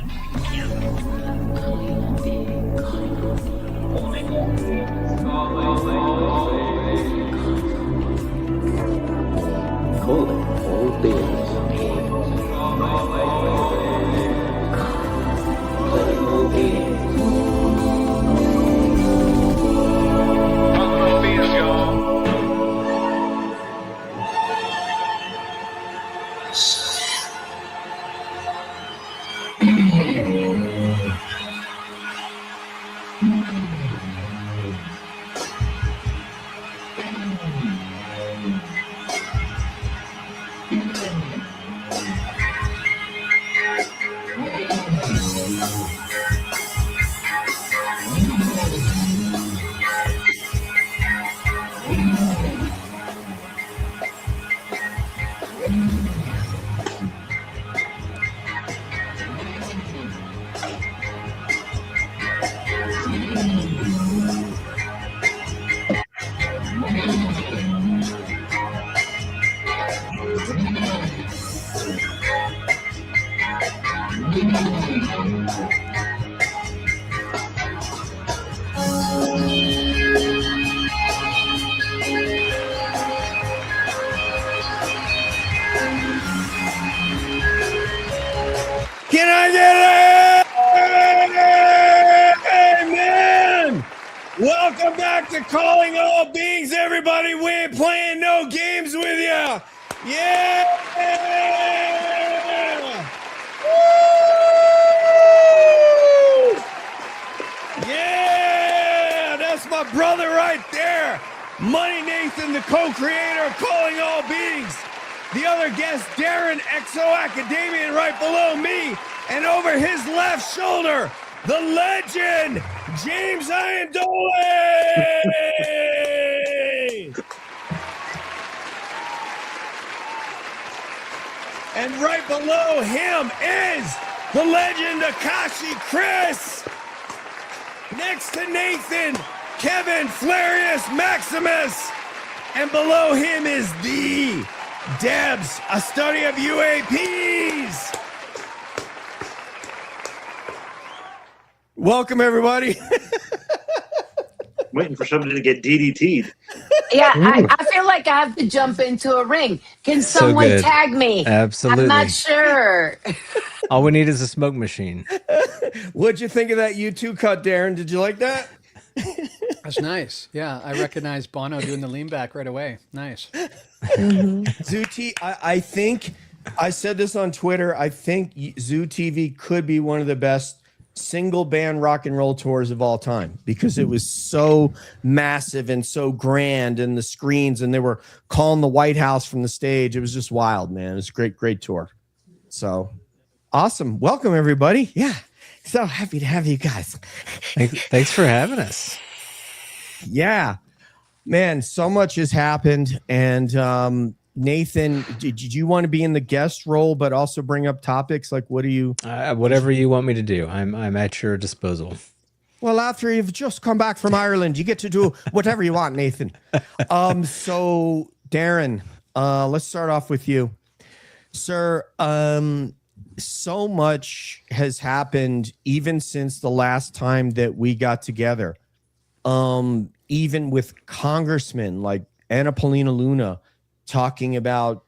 Calling all beings. Calling all beings. Can I get it? Amen. Welcome back to Calling All Beings, everybody. We ain't playing no games with you. Yeah. Woo! Yeah. That's my brother right there. Money Nathan, the co-creator of Calling All Beings. The other guest, Darren, Exoacademian, right below me. And over his left shoulder, the legend, James Iandoli. And right below him is the legend, Akashi Chris. Next to Nathan, Kevin Flarius Maximus. And below him is the Debs, a study of UAPs. Welcome, everybody. Waiting for somebody to get DDT'd. Yeah, I feel like I have to jump into a ring. Can someone good. tag me? Absolutely. I'm not sure. All we need is a smoke machine. What'd you think of that U2 cut, Darren? Did you like that? That's nice. Yeah, I recognize Bono doing the lean back right away. Nice. Zoo I think, I said this on Twitter, I think Zoo TV could be one of the best single band rock and roll tours of all time because it was so massive and so grand, and the screens, and they were calling the White House from the stage. It was just wild, man. It was a great tour. So awesome. Welcome, everybody. Yeah. So happy to have you guys. Thanks for having us. Yeah, man, so much has happened. And Nathan, did you want to be in the guest role, but also bring up topics? Like, what do you? Whatever you want me to do, I'm at your disposal. Well, after you've just come back from Ireland, you get to do whatever you want, Nathan. So Darren, let's start off with you, sir. So much has happened even since the last time that we got together. Even with congressmen like Anna Paulina Luna talking about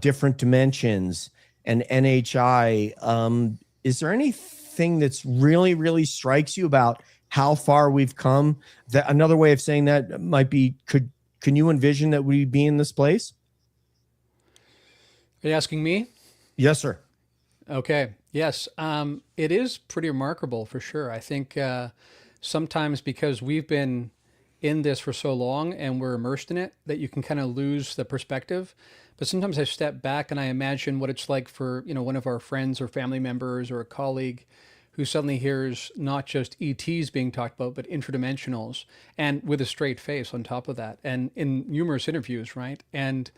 different dimensions and NHI. Is there anything that's really strikes you about how far we've come? That another way of saying that might be, can you envision that we'd be in this place? Are you asking me? Yes, sir. Okay. Yes. It is pretty remarkable for sure. I think sometimes because we've been in this for so long and we're immersed in it that you can kind of lose the perspective. But sometimes I step back and I imagine what it's like for, one of our friends or family members or a colleague who suddenly hears not just ETs being talked about, but interdimensionals, and with a straight face on top of that, and in numerous interviews, right? And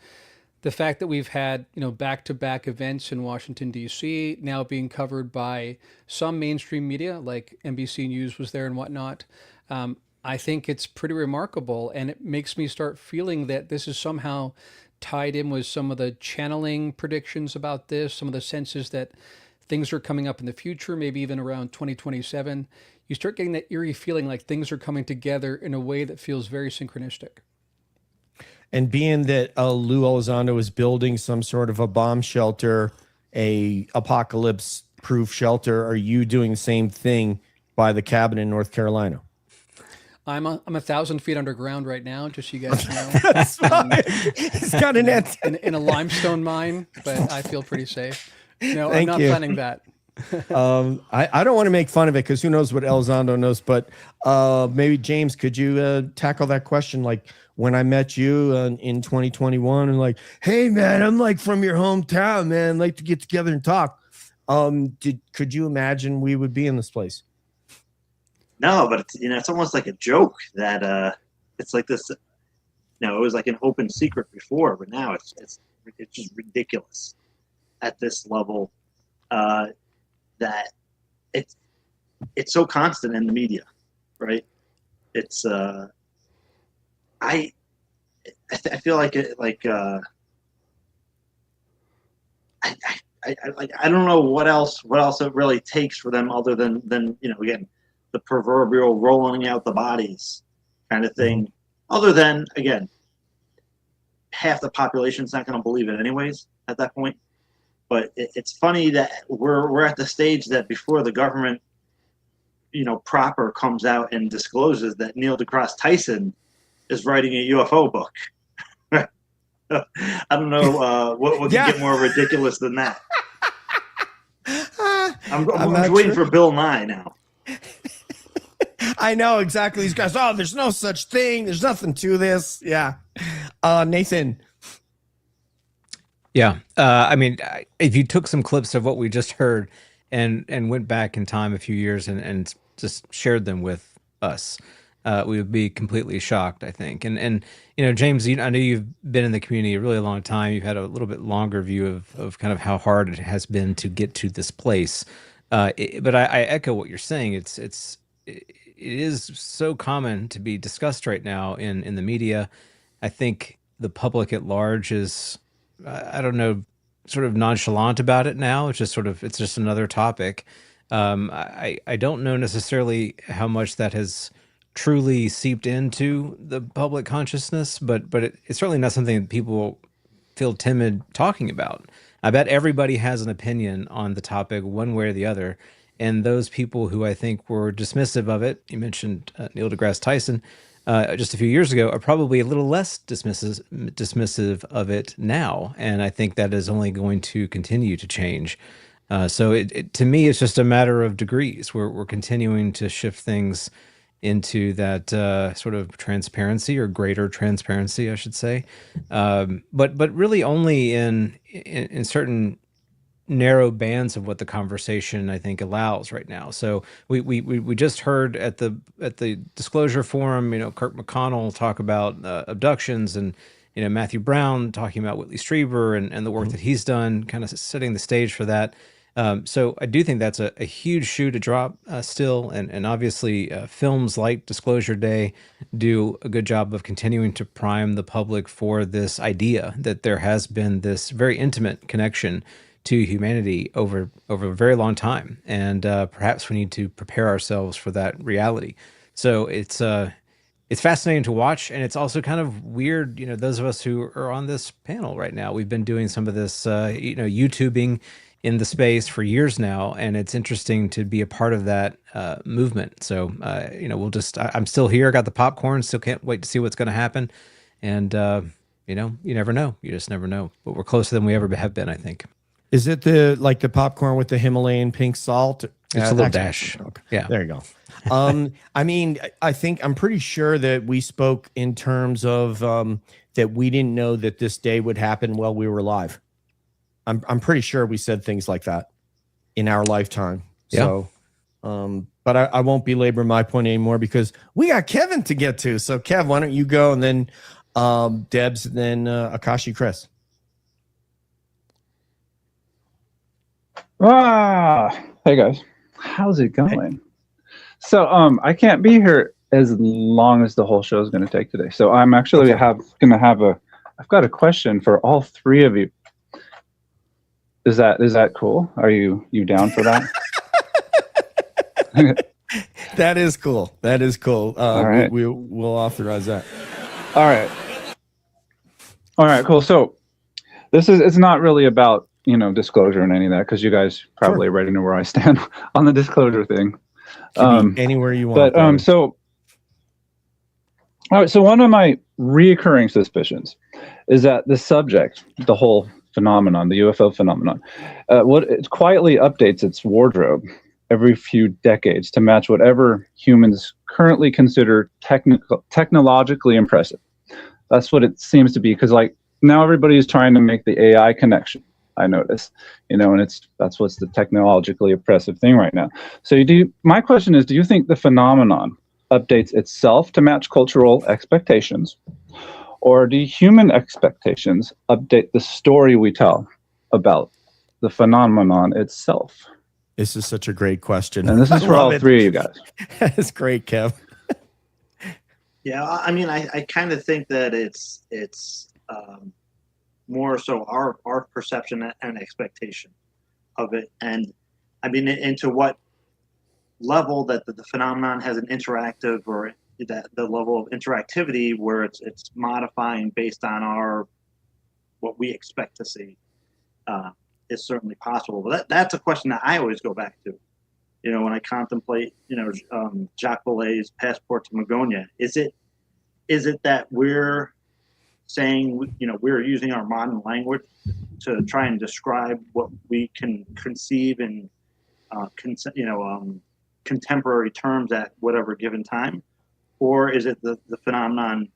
the fact that we've had, back-to-back events in Washington, D.C., now being covered by some mainstream media, like NBC News was there and whatnot, I think it's pretty remarkable. And it makes me start feeling that this is somehow tied in with some of the channeling predictions about this, some of the senses that things are coming up in the future, maybe even around 2027, you start getting that eerie feeling like things are coming together in a way that feels very synchronistic. And being that Lou Elizondo is building some sort of a bomb shelter, a apocalypse proof shelter, are you doing the same thing by the cabin in North Carolina? I'm 1,000 feet underground right now, just so you guys know. That's fine. He's got an antenna. In a limestone mine, but I feel pretty safe. No, Thank I'm not you. planning that. I don't want to make fun of it because who knows what Elizondo knows, but maybe James, could you tackle that question? Like when I met you in 2021 and like, hey man, I'm like from your hometown, man. I'd like to get together and talk. Could you imagine we would be in this place? No, but it's almost like a joke that it's like this. It was like an open secret before, but now it's just ridiculous at this level. That it's so constant in the media, right? It's I feel like I don't know what else it really takes for them other than again, the proverbial rolling out the bodies kind of thing. Mm-hmm. Other than, again, half the population's not going to believe it anyways at that point. But it's funny that we're at the stage that before the government, proper comes out and discloses that Neil deGrasse Tyson is writing a UFO book. I don't know what can get more ridiculous than that. I'm waiting for Bill Nye now. I know exactly. These guys, there's no such thing. There's nothing to this. Yeah. Nathan. Yeah. I mean, if you took some clips of what we just heard and went back in time a few years and just shared them with us, we would be completely shocked, I think. And James, I know you've been in the community a really long time. You've had a little bit longer view of kind of how hard it has been to get to this place. But I echo what you're saying. It is so common to be discussed right now in the media. I think the public at large is, I don't know, sort of nonchalant about it now. It's just another topic. I don't know necessarily how much that has truly seeped into the public consciousness, but it's certainly not something that people feel timid talking about. I bet everybody has an opinion on the topic one way or the other. And those people who I think were dismissive of it, you mentioned Neil deGrasse Tyson, just a few years ago, are probably a little less dismissive of it now. And I think that is only going to continue to change. So to me, it's just a matter of degrees. We're continuing to shift things into that sort of transparency, or greater transparency, I should say. But really only in certain narrow bands of what the conversation, I think, allows right now. So we just heard at the disclosure forum, Kirk McConnell talk about abductions, and Matthew Brown talking about Whitley Strieber and the work that he's done, kind of setting the stage for that. So I do think that's a huge shoe to drop still, and obviously films like Disclosure Day do a good job of continuing to prime the public for this idea that there has been this very intimate connection to humanity over a very long time, and perhaps we need to prepare ourselves for that reality. So it's fascinating to watch, and it's also kind of weird. Those of us who are on this panel right now, we've been doing some of this, YouTubing in the space for years now, and it's interesting to be a part of that movement. So I'm still here. I got the popcorn. Still can't wait to see what's going to happen, and you never know. You just never know. But we're closer than we ever have been, I think. Is it the popcorn with the Himalayan pink salt? It's a little dash. Okay. Yeah. There you go. I mean, I'm pretty sure that we spoke in terms of that we didn't know that this day would happen while we were alive. I'm pretty sure we said things like that in our lifetime. Yeah. So, but I won't belabor my point anymore because we got Kevin to get to. So Kev, why don't you go, and then Debs, and then Akashi Chris. Hey guys, how's it going? Hey. So I can't be here as long as the whole show is going to take today. So I'm actually I've got a question for all three of you. Is that cool? Are you down for that? That is cool. That is cool. All right. We'll authorize that. All right. All right, cool. So it's not really about, disclosure and any of that, because you guys probably already know where I stand on the disclosure thing. Can be anywhere you want. But all right, so one of my reoccurring suspicions is that the subject, the whole phenomenon, the UFO phenomenon, it quietly updates its wardrobe every few decades to match whatever humans currently consider technologically impressive. That's what it seems to be, because like now everybody is trying to make the AI connection. I notice, and that's what's the technologically oppressive thing right now. So my question is, do you think the phenomenon updates itself to match cultural expectations, or do human expectations update the story we tell about the phenomenon itself? This is such a great question. And this is for all three of you guys. That's great, Kev. Yeah, I mean, I kind of think that it's more so our perception and expectation of it, and I mean, into what level that the phenomenon has an interactive, or that the level of interactivity where it's modifying based on what we expect to see, is certainly possible. But that's a question that I always go back to. When I contemplate, Jacques Vallée's Passport to Magonia, is it that we're saying, we're using our modern language to try and describe what we can conceive in, contemporary terms at whatever given time, or is it the phenomenon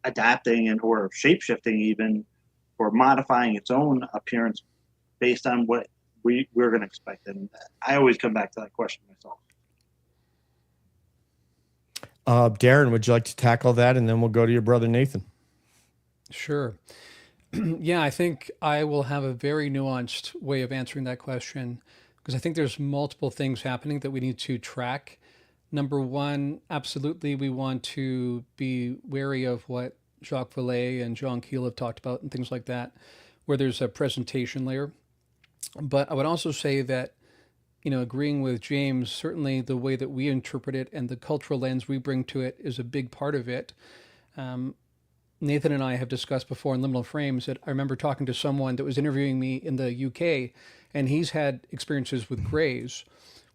adapting or shape-shifting even, or modifying its own appearance based on what we're going to expect? And I always come back to that question myself. Darren, would you like to tackle that, and then we'll go to your brother Nathan? Sure. Yeah, I think I will have a very nuanced way of answering that question, because I think there's multiple things happening that we need to track. Number one, absolutely, we want to be wary of what Jacques Vallée and John Keel have talked about and things like that, where there's a presentation layer. But I would also say that, agreeing with James, certainly the way that we interpret it and the cultural lens we bring to it is a big part of it. Nathan and I have discussed before in Liminal Frames that I remember talking to someone that was interviewing me in the UK, and he's had experiences with Greys,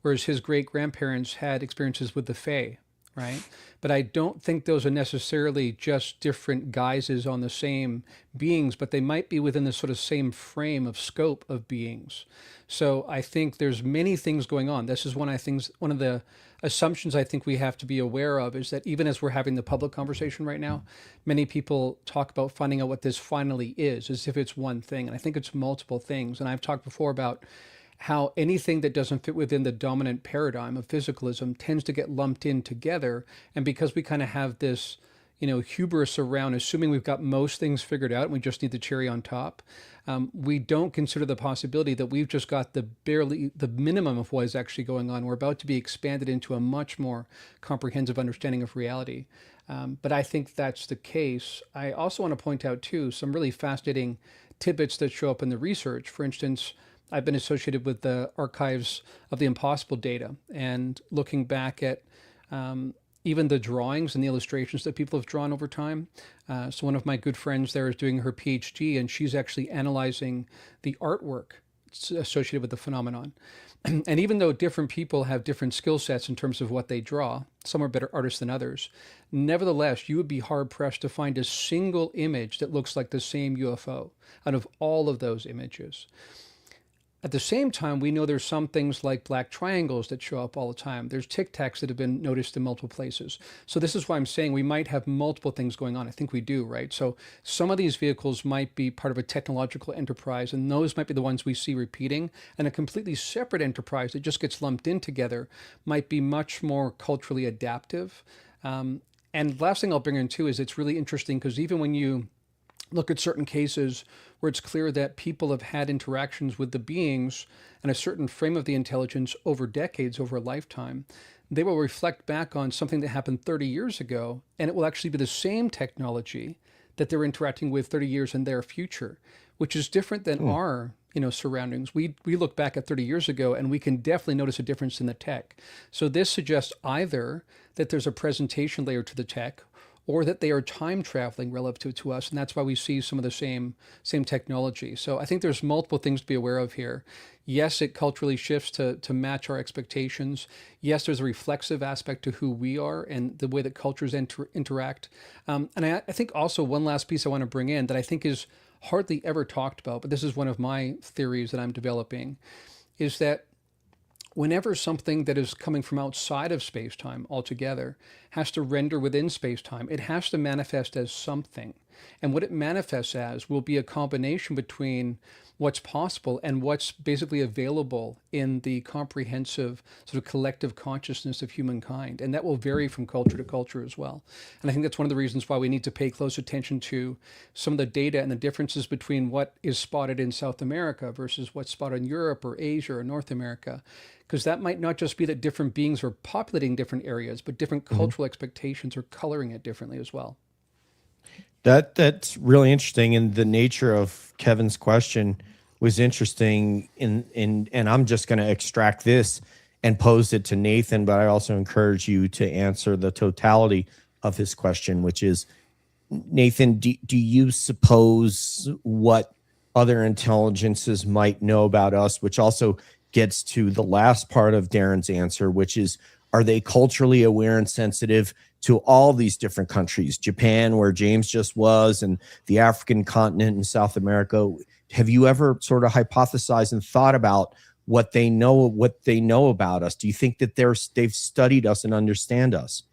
whereas his great-grandparents had experiences with the Fae, right? But I don't think those are necessarily just different guises on the same beings, but they might be within the sort of same frame of scope of beings. So I think there's many things going on. This is one of the assumptions I think we have to be aware of, is that even as we're having the public conversation right now, many people talk about finding out what this finally is, as if it's one thing. And I think it's multiple things. And I've talked before about how anything that doesn't fit within the dominant paradigm of physicalism tends to get lumped in together. And because we kind of have this, hubris around assuming we've got most things figured out and we just need the cherry on top, we don't consider the possibility that we've just got the minimum of what is actually going on. We're about to be expanded into a much more comprehensive understanding of reality. But I think that's the case. I also want to point out, too, some really fascinating tidbits that show up in the research. For instance, I've been associated with the archives of the Impossible data, and looking back at even the drawings and the illustrations that people have drawn over time. So one of my good friends there is doing her PhD, and she's actually analyzing the artwork associated with the phenomenon. And even though different people have different skill sets in terms of what they draw, some are better artists than others, nevertheless, you would be hard-pressed to find a single image that looks like the same UFO out of all of those images. At the same time, we know there's some things like black triangles that show up all the time. There's tic tacs that have been noticed in multiple places. So this is why I'm saying we might have multiple things going on. I think we do, right? So some of these vehicles might be part of a technological enterprise, and those might be the ones we see repeating. And a completely separate enterprise that just gets lumped in together might be much more culturally adaptive. And last thing I'll bring in too is it's really interesting, because even when you look at certain cases where it's clear that people have had interactions with the beings and a certain frame of the intelligence over decades, over a lifetime, they will reflect back on something that happened 30 years ago, and it will actually be the same technology that they're interacting with 30 years in their future, which is different than our surroundings. We look back at 30 years ago and we can definitely notice a difference in the tech. So this suggests either that there's a presentation layer to the tech, or that they are time traveling relative to us, and that's why we see some of the same technology. So I think there's multiple things to be aware of here. Yes, it culturally shifts to match our expectations. Yes, there's a reflexive aspect to who we are and the way that cultures interact. And I think also one last piece I want to bring in that I think is hardly ever talked about, but this is one of my theories that I'm developing, is that whenever something that is coming from outside of space-time altogether has to render within space-time, it has to manifest as something. And what it manifests as will be a combination between what's possible and what's basically available in the comprehensive sort of collective consciousness of humankind. And that will vary from culture to culture as well. And I think that's one of the reasons why we need to pay close attention to some of the data and the differences between what is spotted in South America versus what's spotted in Europe or Asia or North America. Because that might not just be that different beings are populating different areas, but different cultural expectations are coloring it differently as well. That's really interesting, and the nature of Kevin's question was interesting. And I'm just going to extract this and pose it to Nathan, but I also encourage you to answer the totality of his question, which is, Nathan, do you suppose what other intelligences might know about us, which also gets to the last part of Darren's answer, which is, are they culturally aware and sensitive to all these different countries, Japan, where James just was, and the African continent and South America? Have you ever sort of hypothesized and thought about what they know about us? Do you think that they've studied us and understand us?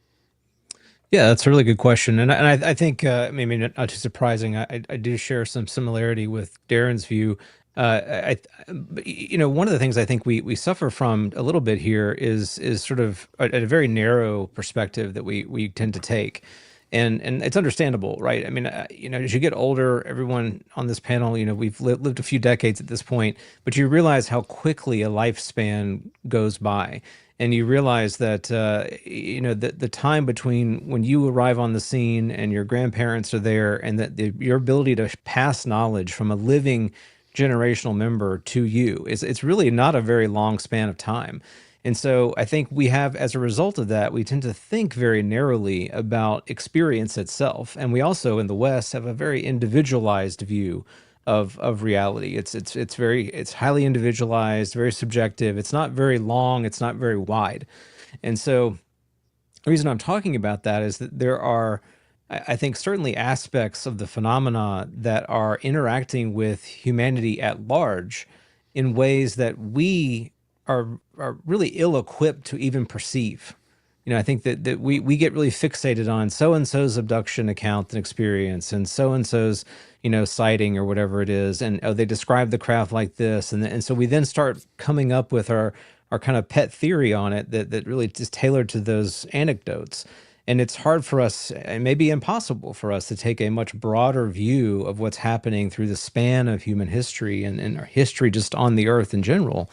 Yeah, that's a really good question, and I think maybe not too surprising. I do share some similarity with Darren's view. One of the things I think we suffer from a little bit here is sort of a very narrow perspective that we tend to take, and it's understandable, right? I mean, as you get older, everyone on this panel, we've lived a few decades at this point, but you realize how quickly a lifespan goes by. And you realize that, the time between when you arrive on the scene and your grandparents are there, and that your ability to pass knowledge from a living generational member to you it's really not a very long span of time. And so I think we have, as a result of that, we tend to think very narrowly about experience itself. And we also, in the West, have a very individualized view of reality. It's highly individualized, very subjective. It's not very long. It's not very wide. And so the reason I'm talking about that is that there are, I think, certainly aspects of the phenomena that are interacting with humanity at large in ways that we are really ill-equipped to even perceive. I think that we get really fixated on so-and-so's abduction account and experience, and so-and-so's, sighting or whatever it is. And they describe the craft like this. And so we then start coming up with our kind of pet theory on it that really is tailored to those anecdotes. And it's hard for us, and maybe impossible for us, to take a much broader view of what's happening through the span of human history and our history just on the earth in general.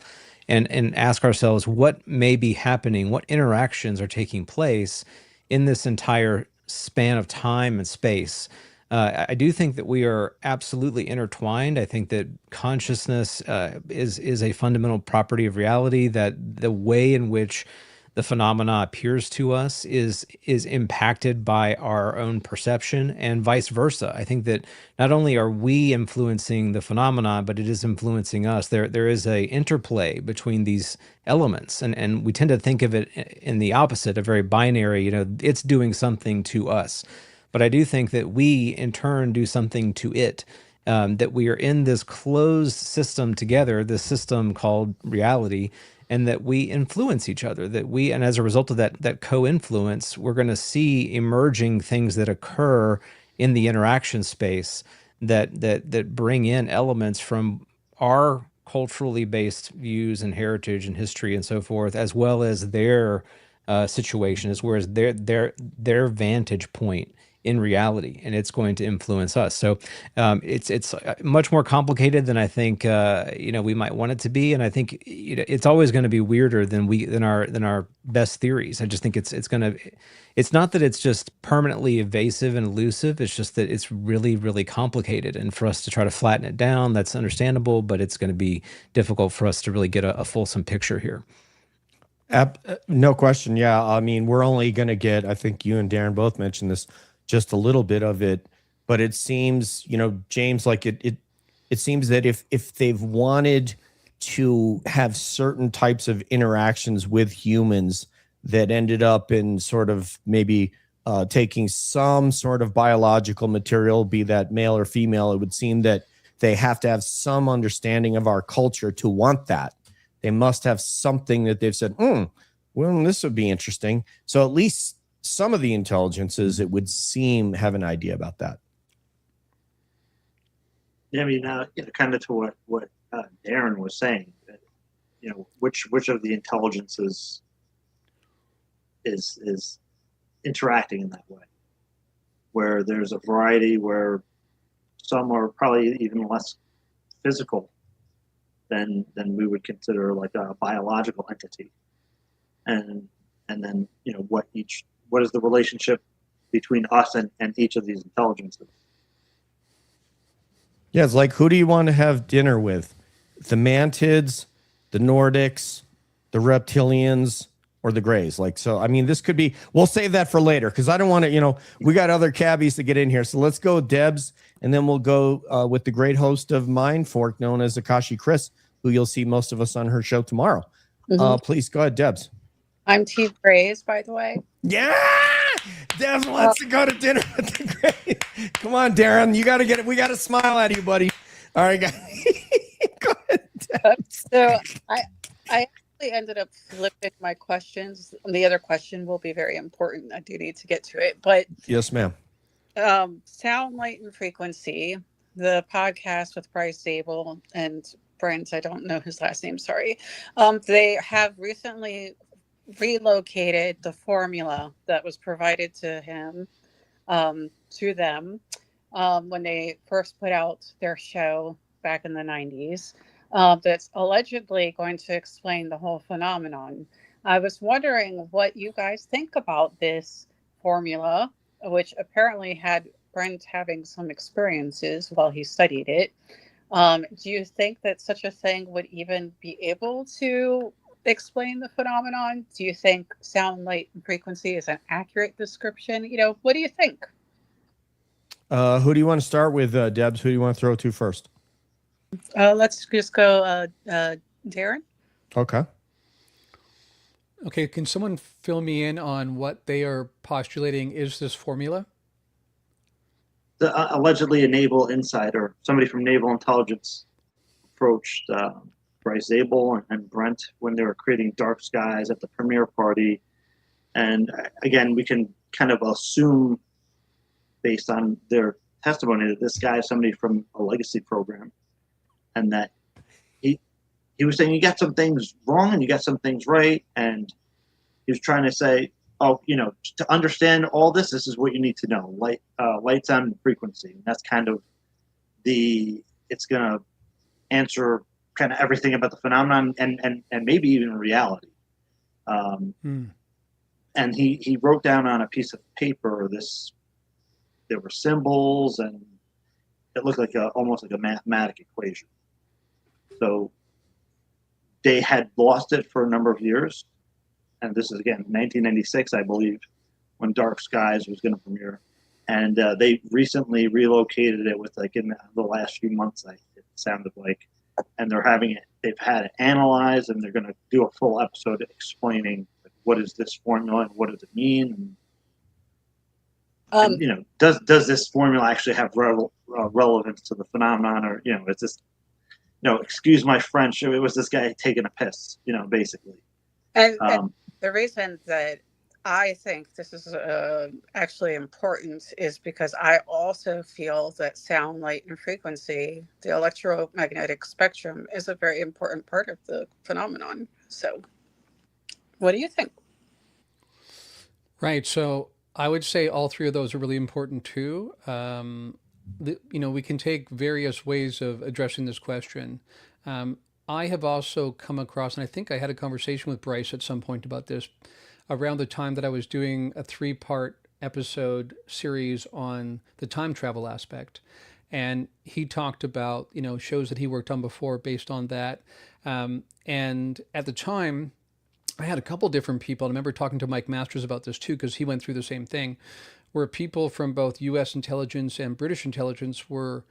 And ask ourselves what may be happening, what interactions are taking place in this entire span of time and space. I do think that we are absolutely intertwined. I think that consciousness is a fundamental property of reality, that the way in which the phenomena appears to us is impacted by our own perception, and vice versa. I think that not only are we influencing the phenomena, but it is influencing us. There is a interplay between these elements, and we tend to think of it in the opposite, a very binary, it's doing something to us. But I do think that we, in turn, do something to it. That we are in this closed system together, this system called reality, and that we influence each other, and as a result of that co-influence, we're going to see emerging things that occur in the interaction space that bring in elements from our culturally based views and heritage and history and so forth, as well as their situation, as well as their vantage point in reality, and it's going to influence us. So it's much more complicated than I think we might want it to be, and I think it's always going to be weirder than our best theories. I just think it's not that it's just permanently evasive and elusive. It's just that it's really, really complicated, and for us to try to flatten it down, that's understandable, but it's going to be difficult for us to really get a fulsome picture here. No question. Yeah. I mean, we're only going to get, I think you and Darren both mentioned this, just a little bit of it, but it seems, James, like it seems that if they've wanted to have certain types of interactions with humans that ended up in sort of maybe taking some sort of biological material, be that male or female, it would seem that they have to have some understanding of our culture to want that. They must have something that they've said, well, this would be interesting. So at least some of the intelligences, it would seem, have an idea about that. Yeah, I mean, kind of to what Darren was saying, which of the intelligences is interacting in that way, where there's a variety, where some are probably even less physical than we would consider like a biological entity, and then what is the relationship between us and each of these intelligences. Yeah, it's like, who do you want to have dinner with? The Mantids, the Nordics, the Reptilians, or the Greys? Like, so, I mean, this could be, we'll save that for later, because I don't want to, we got other cabbies to get in here. So let's go Debs, and then we'll go with the great host of Mindfork, known as Akashi Chris, who you'll see most of us on her show tomorrow. Please go ahead, Debs. I'm Team Grays, by the way. Yeah! Debs wants to go to dinner with the Greys. Come on, Darren. You got to get it. We got to smile at you, buddy. All right, guys. Go ahead, Debs. So I actually ended up flipping my questions. The other question will be very important. I do need to get to it. But yes, ma'am. Sound, Light, and Frequency, the podcast with Bryce Zabel and Brent, I don't know his last name, sorry. They have recently relocated the formula that was provided to him to them when they first put out their show back in the 90s, that's allegedly going to explain the whole phenomenon. I was wondering what you guys think about this formula, which apparently had Brent having some experiences while he studied it. Do you think that such a thing would even be able to explain the phenomenon? Do you think sound, light, and frequency is an accurate description? What do you think? Who do you want to start with, Debs? Who do you want to throw to first? Let's just go Darren. Okay. Okay, can someone fill me in on what they are postulating is this formula? The allegedly a naval insider, somebody from naval intelligence, approached Bryce Zabel and Brent when they were creating Dark Skies at the premiere party. And again, we can kind of assume, based on their testimony, that this guy is somebody from a legacy program, and that he was saying you got some things wrong and you got some things right, and he was trying to say, to understand all this is what you need to know: light, sound, and frequency. And that's kind of it's going to answer kind of everything about the phenomenon and maybe even reality. And he wrote down on a piece of paper there were symbols, and it looked like almost like a mathematic equation. So they had lost it for a number of years. And this is, again, 1996, I believe, when Dark Skies was going to premiere. And they recently relocated it in the last few months, it sounded like. And they've had it analyzed, and they're going to do a full episode explaining what is this formula and what does it mean. And does this formula actually have relevance to the phenomenon, or is this, excuse my French, it was this guy taking a piss, basically. And the reason that I think this is actually important is because I also feel that sound, light, and frequency, the electromagnetic spectrum, is a very important part of the phenomenon. So what do you think? Right. So I would say all three of those are really important too. We can take various ways of addressing this question. I have also come across, and I think I had a conversation with Bryce at some point about this around the time that I was doing a 3-part episode series on the time travel aspect. And he talked about, shows that he worked on before based on that. And at the time, I had a couple different people. I remember talking to Mike Masters about this too, because he went through the same thing, where people from both U.S. intelligence and British intelligence were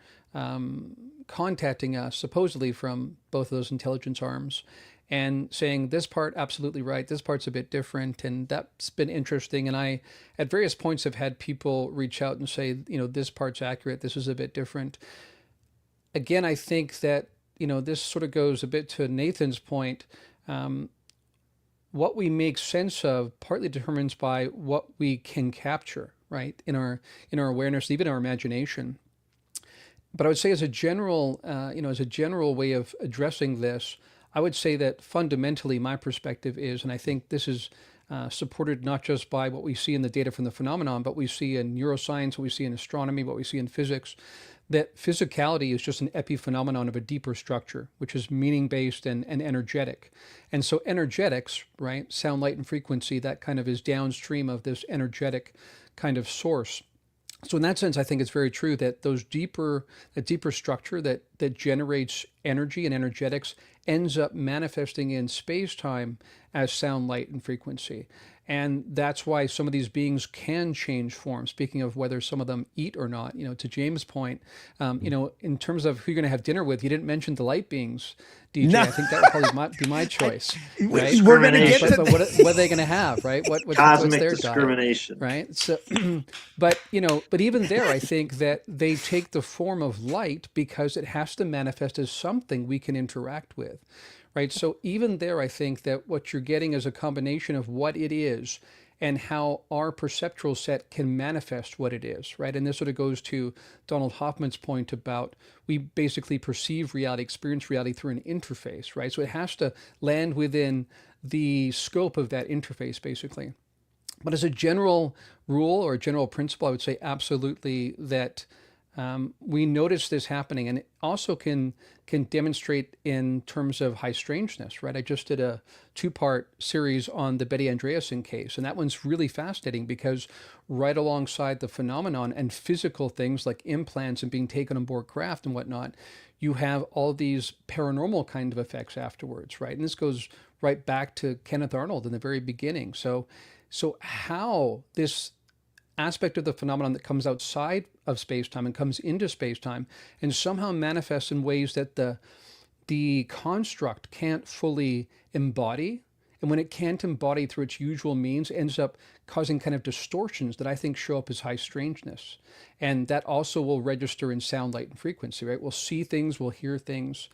contacting us, supposedly from both of those intelligence arms, and saying this part absolutely right, this part's a bit different, and that's been interesting. And I, at various points, have had people reach out and say, this part's accurate, this is a bit different. Again, I think that this sort of goes a bit to Nathan's point. What we make sense of partly determines by what we can capture, right, in our awareness, even our imagination. But I would say, as a general way of addressing this, I would say that fundamentally my perspective is, and I think this is supported not just by what we see in the data from the phenomenon, but we see in neuroscience, what we see in astronomy, what we see in physics, that physicality is just an epiphenomenon of a deeper structure, which is meaning-based and energetic. And so energetics, right, sound, light, and frequency, that kind of is downstream of this energetic kind of source. So in that sense, I think it's very true that that deeper structure that generates energy and energetics ends up manifesting in space-time as sound, light, and frequency. And that's why some of these beings can change form. Speaking of whether some of them eat or not, to James' point, in terms of who you're going to have dinner with, you didn't mention the light beings, DJ. No. I think that would probably be my choice. Right? We're going to get to but what are they going to have, right? What's their discrimination, diet, right? So, but even there, I think that they take the form of light because it has to manifest as something we can interact with. Right. So even there, I think that what you're getting is a combination of what it is and how our perceptual set can manifest what it is. Right. And this sort of goes to Donald Hoffman's point about we basically perceive reality, experience reality through an interface. Right. So it has to land within the scope of that interface, basically. But as a general rule or a general principle, I would say absolutely that we notice this happening, and it also can demonstrate in terms of high strangeness, right? I just did a 2-part series on the Betty Andreasson case, and that one's really fascinating because right alongside the phenomenon and physical things like implants and being taken on board craft and whatnot, you have all these paranormal kind of effects afterwards, right? And this goes right back to Kenneth Arnold in the very beginning. So how this aspect of the phenomenon that comes outside of space-time and comes into space-time and somehow manifests in ways that the construct can't fully embody. And when it can't embody through its usual means, ends up causing kind of distortions that I think show up as high strangeness. And that also will register in sound, light, and frequency, right? We'll see things, we'll hear things,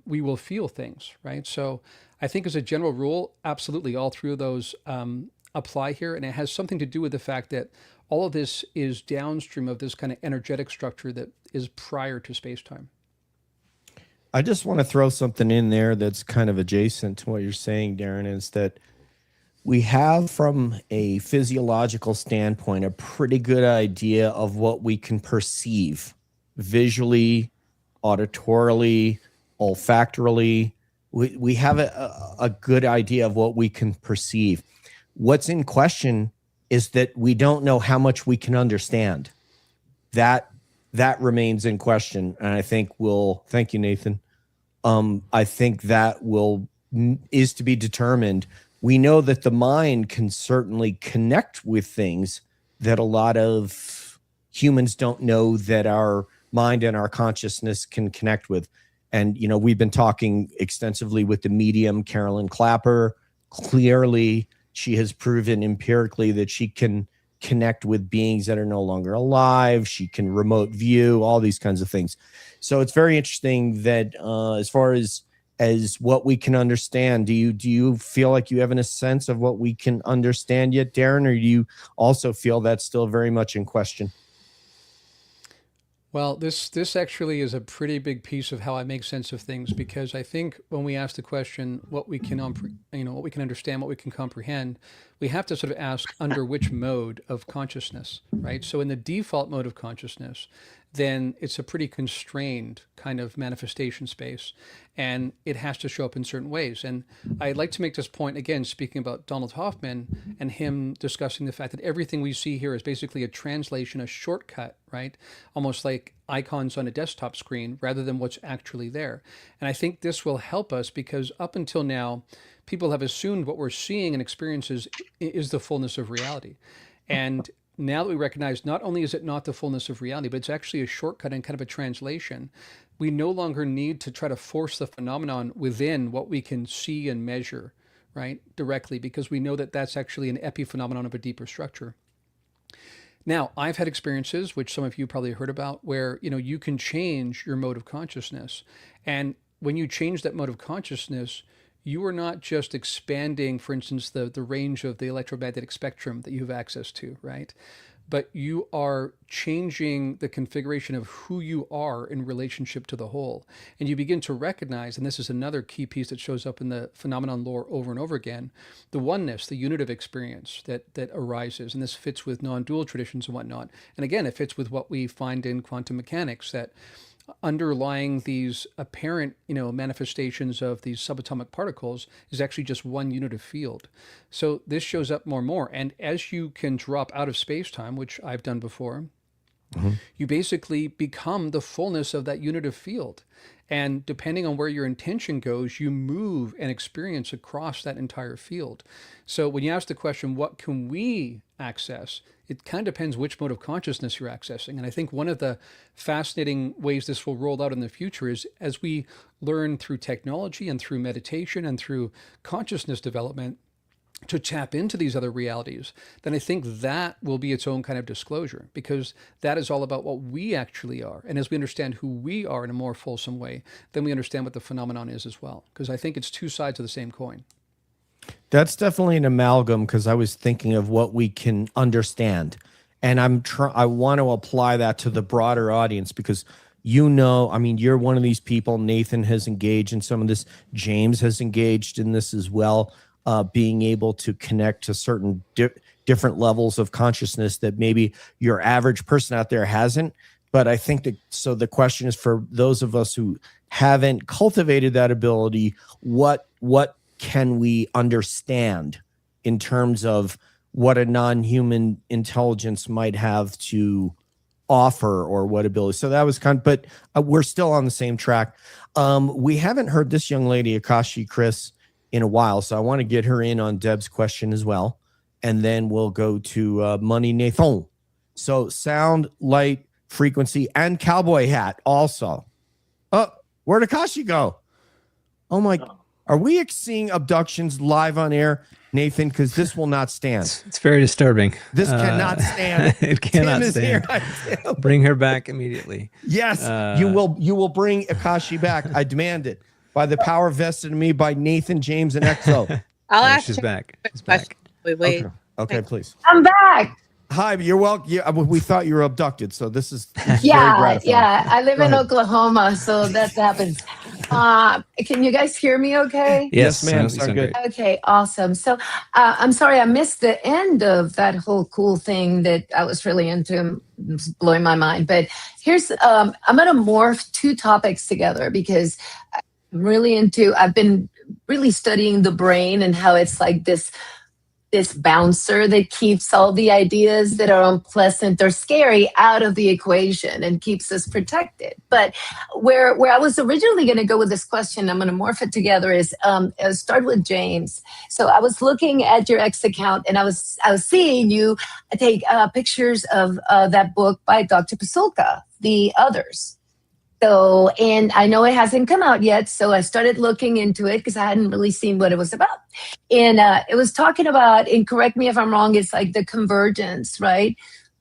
we will feel things, right? So I think as a general rule, absolutely all three of those apply here, and it has something to do with the fact that all of this is downstream of this kind of energetic structure that is prior to space-time. I just want to throw something in there that's kind of adjacent to what you're saying, Darren, is that we have, from a physiological standpoint, a pretty good idea of what we can perceive visually, auditorily, olfactorily. We have a good idea of what we can perceive. What's in question is that we don't know how much we can understand. That remains in question, and I think thank you, Nathan. I think that is to be determined. We know that the mind can certainly connect with things that a lot of humans don't know that our mind and our consciousness can connect with. And, we've been talking extensively with the medium, Carolyn Clapper. Clearly, she has proven empirically that she can connect with beings that are no longer alive. She can remote view, all these kinds of things. So it's very interesting that as far as what we can understand, do you feel like you have a sense of what we can understand yet, Darren, or do you also feel that's still very much in question? Well, this actually is a pretty big piece of how I make sense of things, because I think when we ask the question what we can what we can understand, what we can comprehend, we have to sort of ask under which mode of consciousness, right? So in the default mode of consciousness, then it's a pretty constrained kind of manifestation space, and it has to show up in certain ways. And I'd like to make this point again, speaking about Donald Hoffman and him discussing the fact that everything we see here is basically a translation, a shortcut, right? Almost like icons on a desktop screen rather than what's actually there. And I think this will help us, because up until now, people have assumed what we're seeing and experiences is the fullness of reality. And now that we recognize not only is it not the fullness of reality, but it's actually a shortcut and kind of a translation, we no longer need to try to force the phenomenon within what we can see and measure, right, directly, because we know that that's actually an epiphenomenon of a deeper structure. Now, I've had experiences, which some of you probably heard about, where, you can change your mode of consciousness. And when you change that mode of consciousness, you are not just expanding, for instance, the range of the electromagnetic spectrum that you have access to, right? But you are changing the configuration of who you are in relationship to the whole. And you begin to recognize, and this is another key piece that shows up in the phenomenon lore over and over again, the oneness, the unitive experience that arises. And this fits with non-dual traditions and whatnot. And again, it fits with what we find in quantum mechanics, that underlying these apparent, manifestations of these subatomic particles is actually just one unit of field. So this shows up more and more. And as you can drop out of space-time, which I've done before, you basically become the fullness of that unit of field. And depending on where your intention goes, you move and experience across that entire field. So when you ask the question, what can we access? It kind of depends which mode of consciousness you're accessing. And I think one of the fascinating ways this will roll out in the future is as we learn through technology and through meditation and through consciousness development to tap into these other realities, then I think that will be its own kind of disclosure, because that is all about what we actually are. And as we understand who we are in a more fulsome way, then we understand what the phenomenon is as well. Because I think it's two sides of the same coin. That's definitely an amalgam, because I was thinking of what we can understand. And I want to apply that to the broader audience, because you're one of these people. Nathan has engaged in some of this. James has engaged in this as well. Being able to connect to certain different levels of consciousness that maybe your average person out there hasn't. But I think so the question is, for those of us who haven't cultivated that ability, what can we understand in terms of what a non-human intelligence might have to offer, or what ability? So that was but we're still on the same track. We haven't heard this young lady, Akashi Chris, in a while, so I want to get her in on Deb's question as well, and then we'll go to Money Nathan. So sound, light, frequency, and cowboy hat also. Oh, where'd Akashi go? Oh my, are we seeing abductions live on air, Nathan? Because this will not stand. It's very disturbing. This cannot stand. It cannot Tim is stand. Here. Bring her back immediately. Yes, you will bring Akashi back. I demand it. By the power vested in me by Nathan, James, and Exo. I'll ask She's you back. a She's question. back. Wait. Okay, please. I'm back. Hi, you're welcome. Yeah, we thought you were abducted, so this is very Yeah, gratifying. yeah. I live Go in ahead. Oklahoma, so that happens. Can you guys hear me okay? Yes, ma'am. you Sound good. Okay, awesome. So I'm sorry I missed the end of that whole cool thing that I was really into. It's blowing my mind. But here's, I'm going to morph two topics together, because I'm really I've been really studying the brain and how it's like this bouncer that keeps all the ideas that are unpleasant or scary out of the equation and keeps us protected. But where I was originally going to go with this question, I'm going to morph it together, is start with James. So I was looking at your X account, and I was seeing you take pictures of that book by Dr. Pasulka, The Others. So, and I know it hasn't come out yet, so I started looking into it because I hadn't really seen what it was about. And it was talking about, and correct me if I'm wrong, it's like the convergence, right,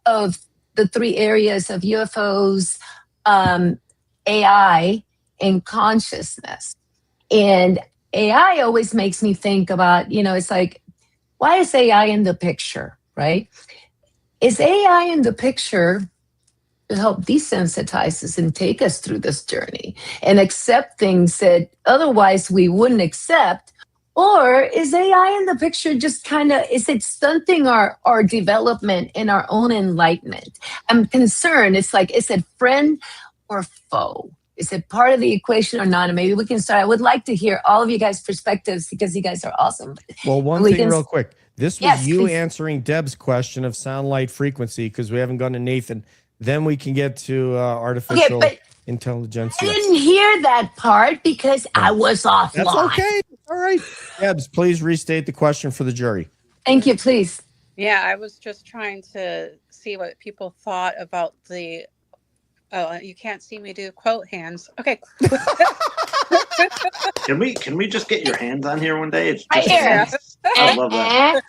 of the three areas of UFOs, AI, and consciousness. And AI always makes me think about, it's like, why is AI in the picture, right? Is AI in the picture to help desensitize us and take us through this journey and accept things that otherwise we wouldn't accept? Or is AI in the picture just kind of, is it stunting our development and our own enlightenment? I'm concerned. It's like, is it friend or foe? Is it part of the equation or not? And maybe we can start. I would like to hear all of you guys' perspectives because you guys are awesome. Well, one We thing can- real quick. This was Yes, you please. answering Deb's question of sound, light, frequency, because we haven't gone to Nathan. Then we can get to artificial but intelligence. I didn't hear that part because I was offline. That's okay. All right. Debs, please restate the question for the jury. Thank you, please. Yeah, I was just trying to see what people thought about the. Oh, you can't see me do quote hands. Okay. Can we just get your hands on here one day? It's Right just here. nice. I love that.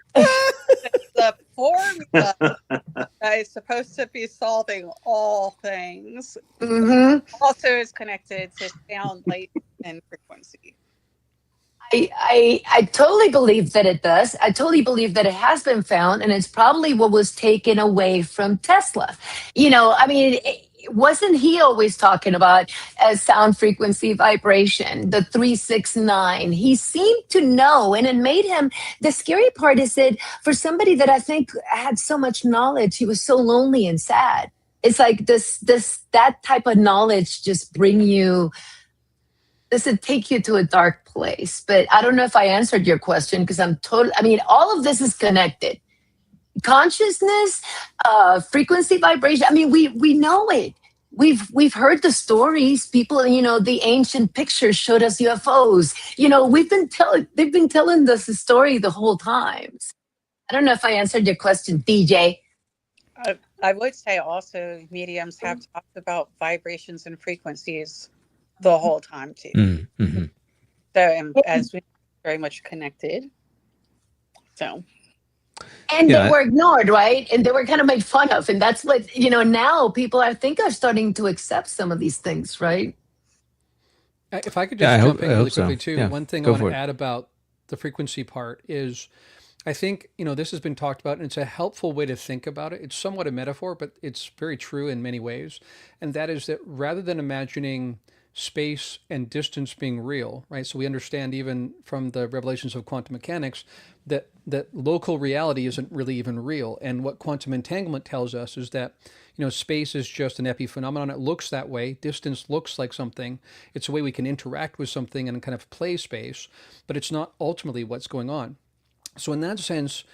The formula that is supposed to be solving all things also is connected to sound, light, and frequency. I totally believe that it does. I totally believe that it has been found, and it's probably what was taken away from Tesla. You know, I mean, wasn't he always talking about sound, frequency, vibration, the 369? He seemed to know, and it made him. The scary part is that for somebody that I think had so much knowledge, he was so lonely and sad. It's like that type of knowledge just bring you. Does it take you to a dark place? But I don't know if I answered your question because I mean, all of this is connected. Consciousness, frequency, vibration. I mean, we know it. We've heard the stories. People, you know, the ancient pictures showed us UFOs. You know, they've been telling us the story the whole time. I don't know if I answered your question, DJ. I would say also mediums have talked about vibrations and frequencies the whole time too. Mm-hmm. So as we very much connected. So. And they were ignored, right? And they were kind of made fun of. And that's what, you know, now people I think are starting to accept some of these things, right? If I could just jump in really quickly too. Yeah, One thing I want to add about the frequency part is I think, you know, this has been talked about and it's a helpful way to think about it. It's somewhat a metaphor, but it's very true in many ways. And that is that rather than imagining space and distance being real, right? So we understand even from the revelations of quantum mechanics that local reality isn't really even real. And what quantum entanglement tells us is that, you know, space is just an epiphenomenon. It looks that way. Distance looks like something. It's a way we can interact with something and kind of play space, but it's not ultimately what's going on. So in that sense,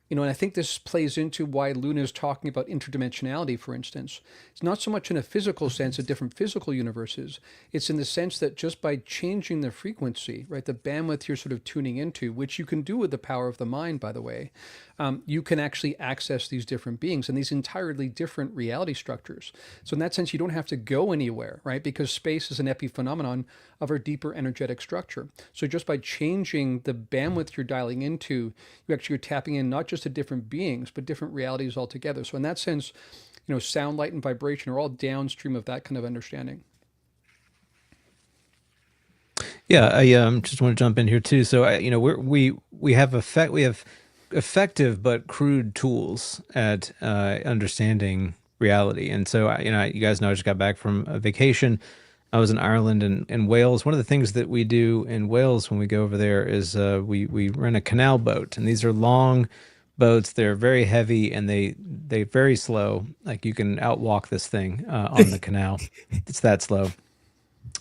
you know, and I think this plays into why Luna is talking about interdimensionality, for instance. It's not so much in a physical sense of different physical universes. It's in the sense that just by changing the frequency, right, the bandwidth you're sort of tuning into, which you can do with the power of the mind, by the way, you can actually access these different beings and these entirely different reality structures. So in that sense, you don't have to go anywhere, right, because space is an epiphenomenon of our deeper energetic structure. So just by changing the bandwidth you're dialing into, you actually are tapping in not just to different beings, but different realities altogether. So in that sense, you know, sound, light, and vibration are all downstream of that kind of understanding. Yeah, I just want to jump in here too. So you know, we have effective but crude tools at understanding reality. And so you know, you guys know I just got back from a vacation. I was in Ireland and Wales. One of the things that we do in Wales when we go over there is we rent a canal boat, and these are long boats. They're very heavy and they're very slow. Like you can outwalk this thing on the canal. It's that slow.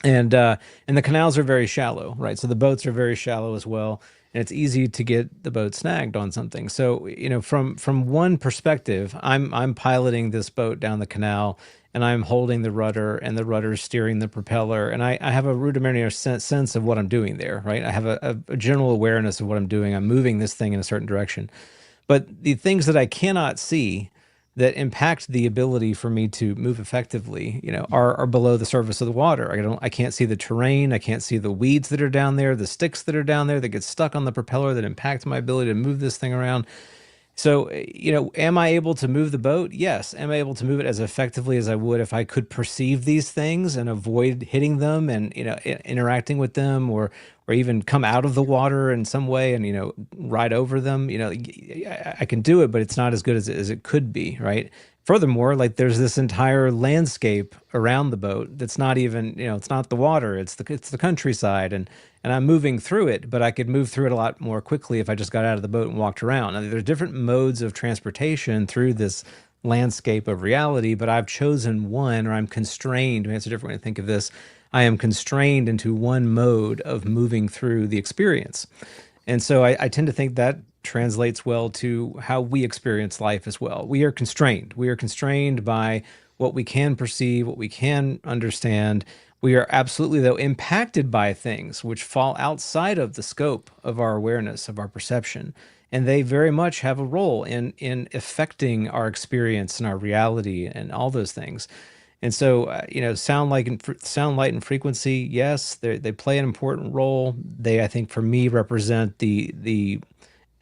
And the canals are very shallow, right? So the boats are very shallow as well, and it's easy to get the boat snagged on something. So you know, from one perspective, I'm piloting this boat down the canal, and I'm holding the rudder, and the rudder is steering the propeller, and I have a rudimentary sense of what I'm doing there, right? I have a general awareness of what I'm doing. I'm moving this thing in a certain direction, but the things that I cannot see that impact the ability for me to move effectively, you know, are below the surface of the water. I can't see the terrain. I can't see the weeds that are down there, the sticks that are down there that get stuck on the propeller that impact my ability to move this thing around. So, you know, am I able to move the boat? Yes. Am I able to move it as effectively as I would if I could perceive these things and avoid hitting them and, you know, interacting with them or even come out of the water in some way and, you know, ride over them? You know, I can do it, but it's not as good as it could be, right? furthermore, like there's this entire landscape around the boat that's not even, it's not the water, it's the countryside, and I'm moving through it, but I could move through it a lot more quickly if I just got out of the boat and walked around. Now, there's different modes of transportation through this landscape of reality, but I've chosen one, or I'm constrained. I mean, it's a different way to think of this. I am constrained into one mode of moving through the experience. And so I tend to think that translates well to how we experience life as well. We are constrained. We are constrained by what we can perceive, what we can understand. We are absolutely, though, impacted by things which fall outside of the scope of our awareness, of our perception. And they very much have a role in affecting our experience and our reality and all those things. And so, sound, light, and frequency, yes, they play an important role. They, I think, for me, represent the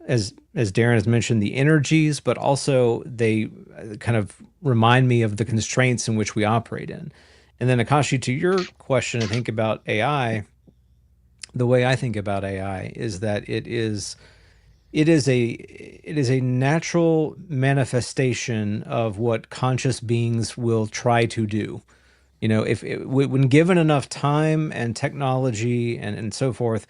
as Darren has mentioned, the energies, but also they kind of remind me of the constraints in which we operate in. And then, Akashi, to your question, I think about AI. The way I think about AI is that it is a natural manifestation of what conscious beings will try to do. When given enough time and technology and so forth,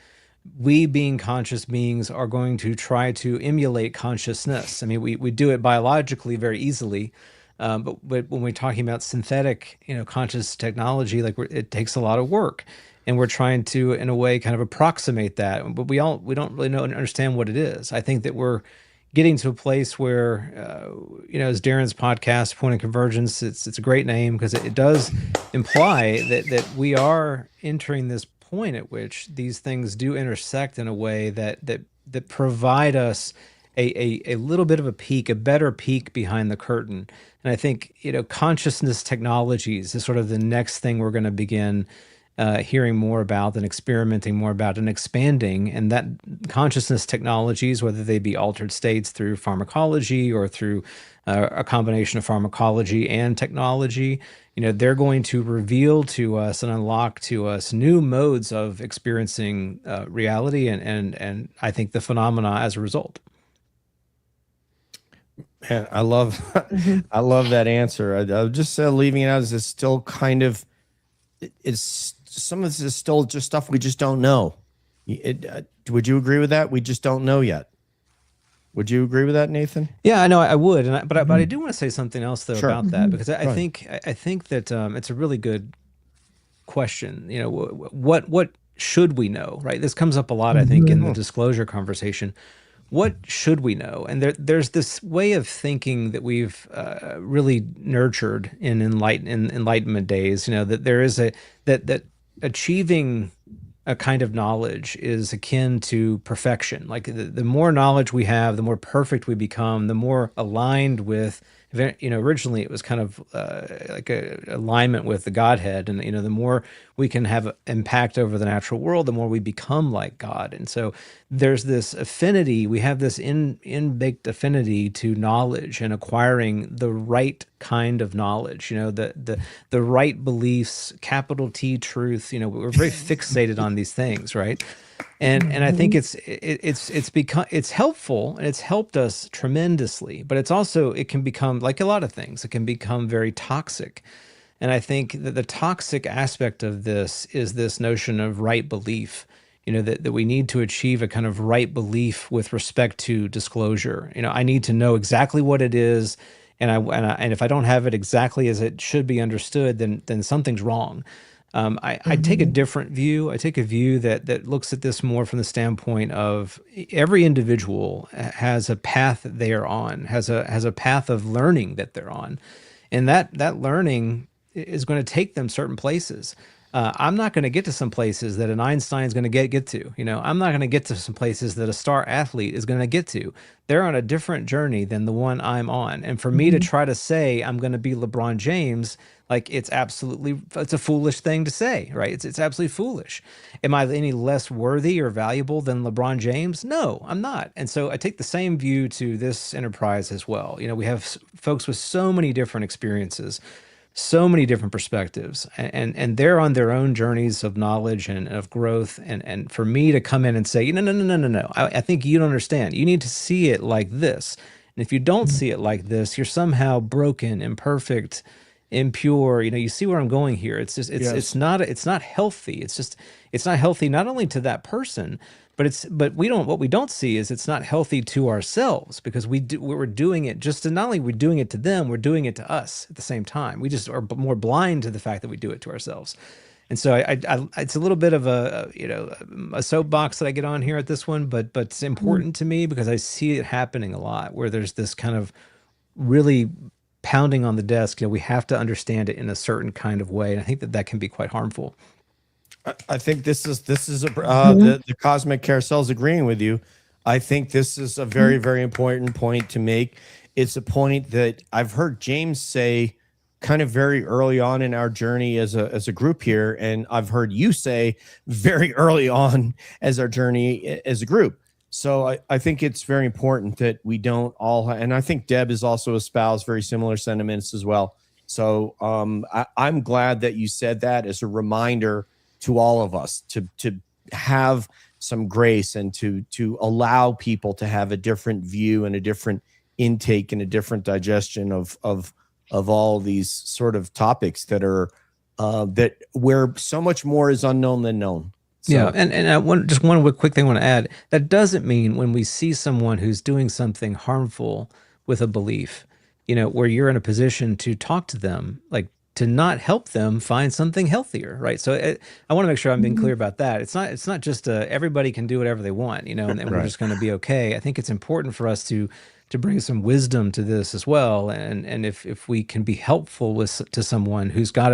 we being conscious beings are going to try to emulate consciousness. I mean, we do it biologically very easily, but when we're talking about synthetic, conscious technology, like it takes a lot of work. And we're trying to, in a way, kind of approximate that, but we don't really know and understand what it is. I think that we're getting to a place where, as Darren's podcast, Point of Convergence, it's a great name because it does imply that we are entering this point at which these things do intersect in a way that provide us a little bit of a peek, a better peek behind the curtain. And I think, consciousness technologies is sort of the next thing we're going to begin hearing more about and experimenting more about and expanding. And that consciousness technologies, whether they be altered states through pharmacology or through a combination of pharmacology and technology, they're going to reveal to us and unlock to us new modes of experiencing reality and I think the phenomena as a result. Man, I love I love that answer. I'm just leaving it out as it's still kind of it's some of this is still just stuff we just don't know. Would you agree with that? We just don't know yet. Would you agree with that, Nathan? Yeah, I know I would, but I do want to say something else though about that, because I think that it's a really good question. What should we know, right? This comes up a lot, I think, in the disclosure conversation. What should we know? And there's this way of thinking that we've really nurtured in Enlightenment days. That there is that achieving a kind of knowledge is akin to perfection. Like the more knowledge we have, the more perfect we become, the more aligned with. Originally it was kind of like a alignment with the Godhead, and the more we can have impact over the natural world, the more we become like God. And so there's this affinity. We have this in-baked affinity to knowledge and acquiring the right kind of knowledge. The right beliefs, capital T truth. We're very fixated on these things, right? And I think it's helpful, and it's helped us tremendously, but it can become, like a lot of things, it can become very toxic. And I think that the toxic aspect of this is this notion of right belief, that we need to achieve a kind of right belief with respect to disclosure. I need to know exactly what it is, and if I don't have it exactly as it should be understood, then something's wrong. I take a different view. I take a view that looks at this more from the standpoint of every individual has a path that they are on, has a path of learning that they're on, and that learning is going to take them certain places. I'm not going to get to some places that an Einstein is going to get to. I'm not going to get to some places that a star athlete is going to get to. They're on a different journey than the one I'm on. And for me to try to say I'm going to be LeBron James, like it's a foolish thing to say, right? It's absolutely foolish. Am I any less worthy or valuable than LeBron James? No, I'm not. And so I take the same view to this enterprise as well. We have folks with so many different experiences, so many different perspectives, and they're on their own journeys of knowledge and of growth. And for me to come in and say, no, I think you don't understand. You need to see it like this. And if you don't see it like this, you're somehow broken, imperfect, impure. You see where I'm going here. It's just it's not healthy. It's not healthy not only to that person, but what we don't see is it's not healthy to ourselves, because we're doing it just to, not only we're doing it to them, we're doing it to us at the same time. We just are more blind to the fact that we do it to ourselves. And so it's a little bit of a soapbox that I get on here at this one, but it's important to me because I see it happening a lot, where there's this kind of really pounding on the desk. We have to understand it in a certain kind of way, and I think that can be quite harmful. I think this is the Cosmic Carousel's agreeing with you. I think this is a very, very important point to make. It's a point that I've heard James say kind of very early on in our journey as a group here, and I've heard you say very early on as our journey as a group. So I think it's very important that we don't all, and I think Deb has also espoused very similar sentiments as well. So I'm glad that you said that as a reminder to all of us to have some grace and to allow people to have a different view and a different intake and a different digestion of all these sort of topics that are that where so much more is unknown than known. So, yeah, and I want just one quick thing I want to add. That doesn't mean when we see someone who's doing something harmful with a belief, where you're in a position to talk to them, like to not help them find something healthier, right? So I want to make sure I'm being clear about that. It's not just everybody can do whatever they want, and we're just going to be okay. I think it's important for us to bring some wisdom to this as well, and if we can be helpful to someone who's got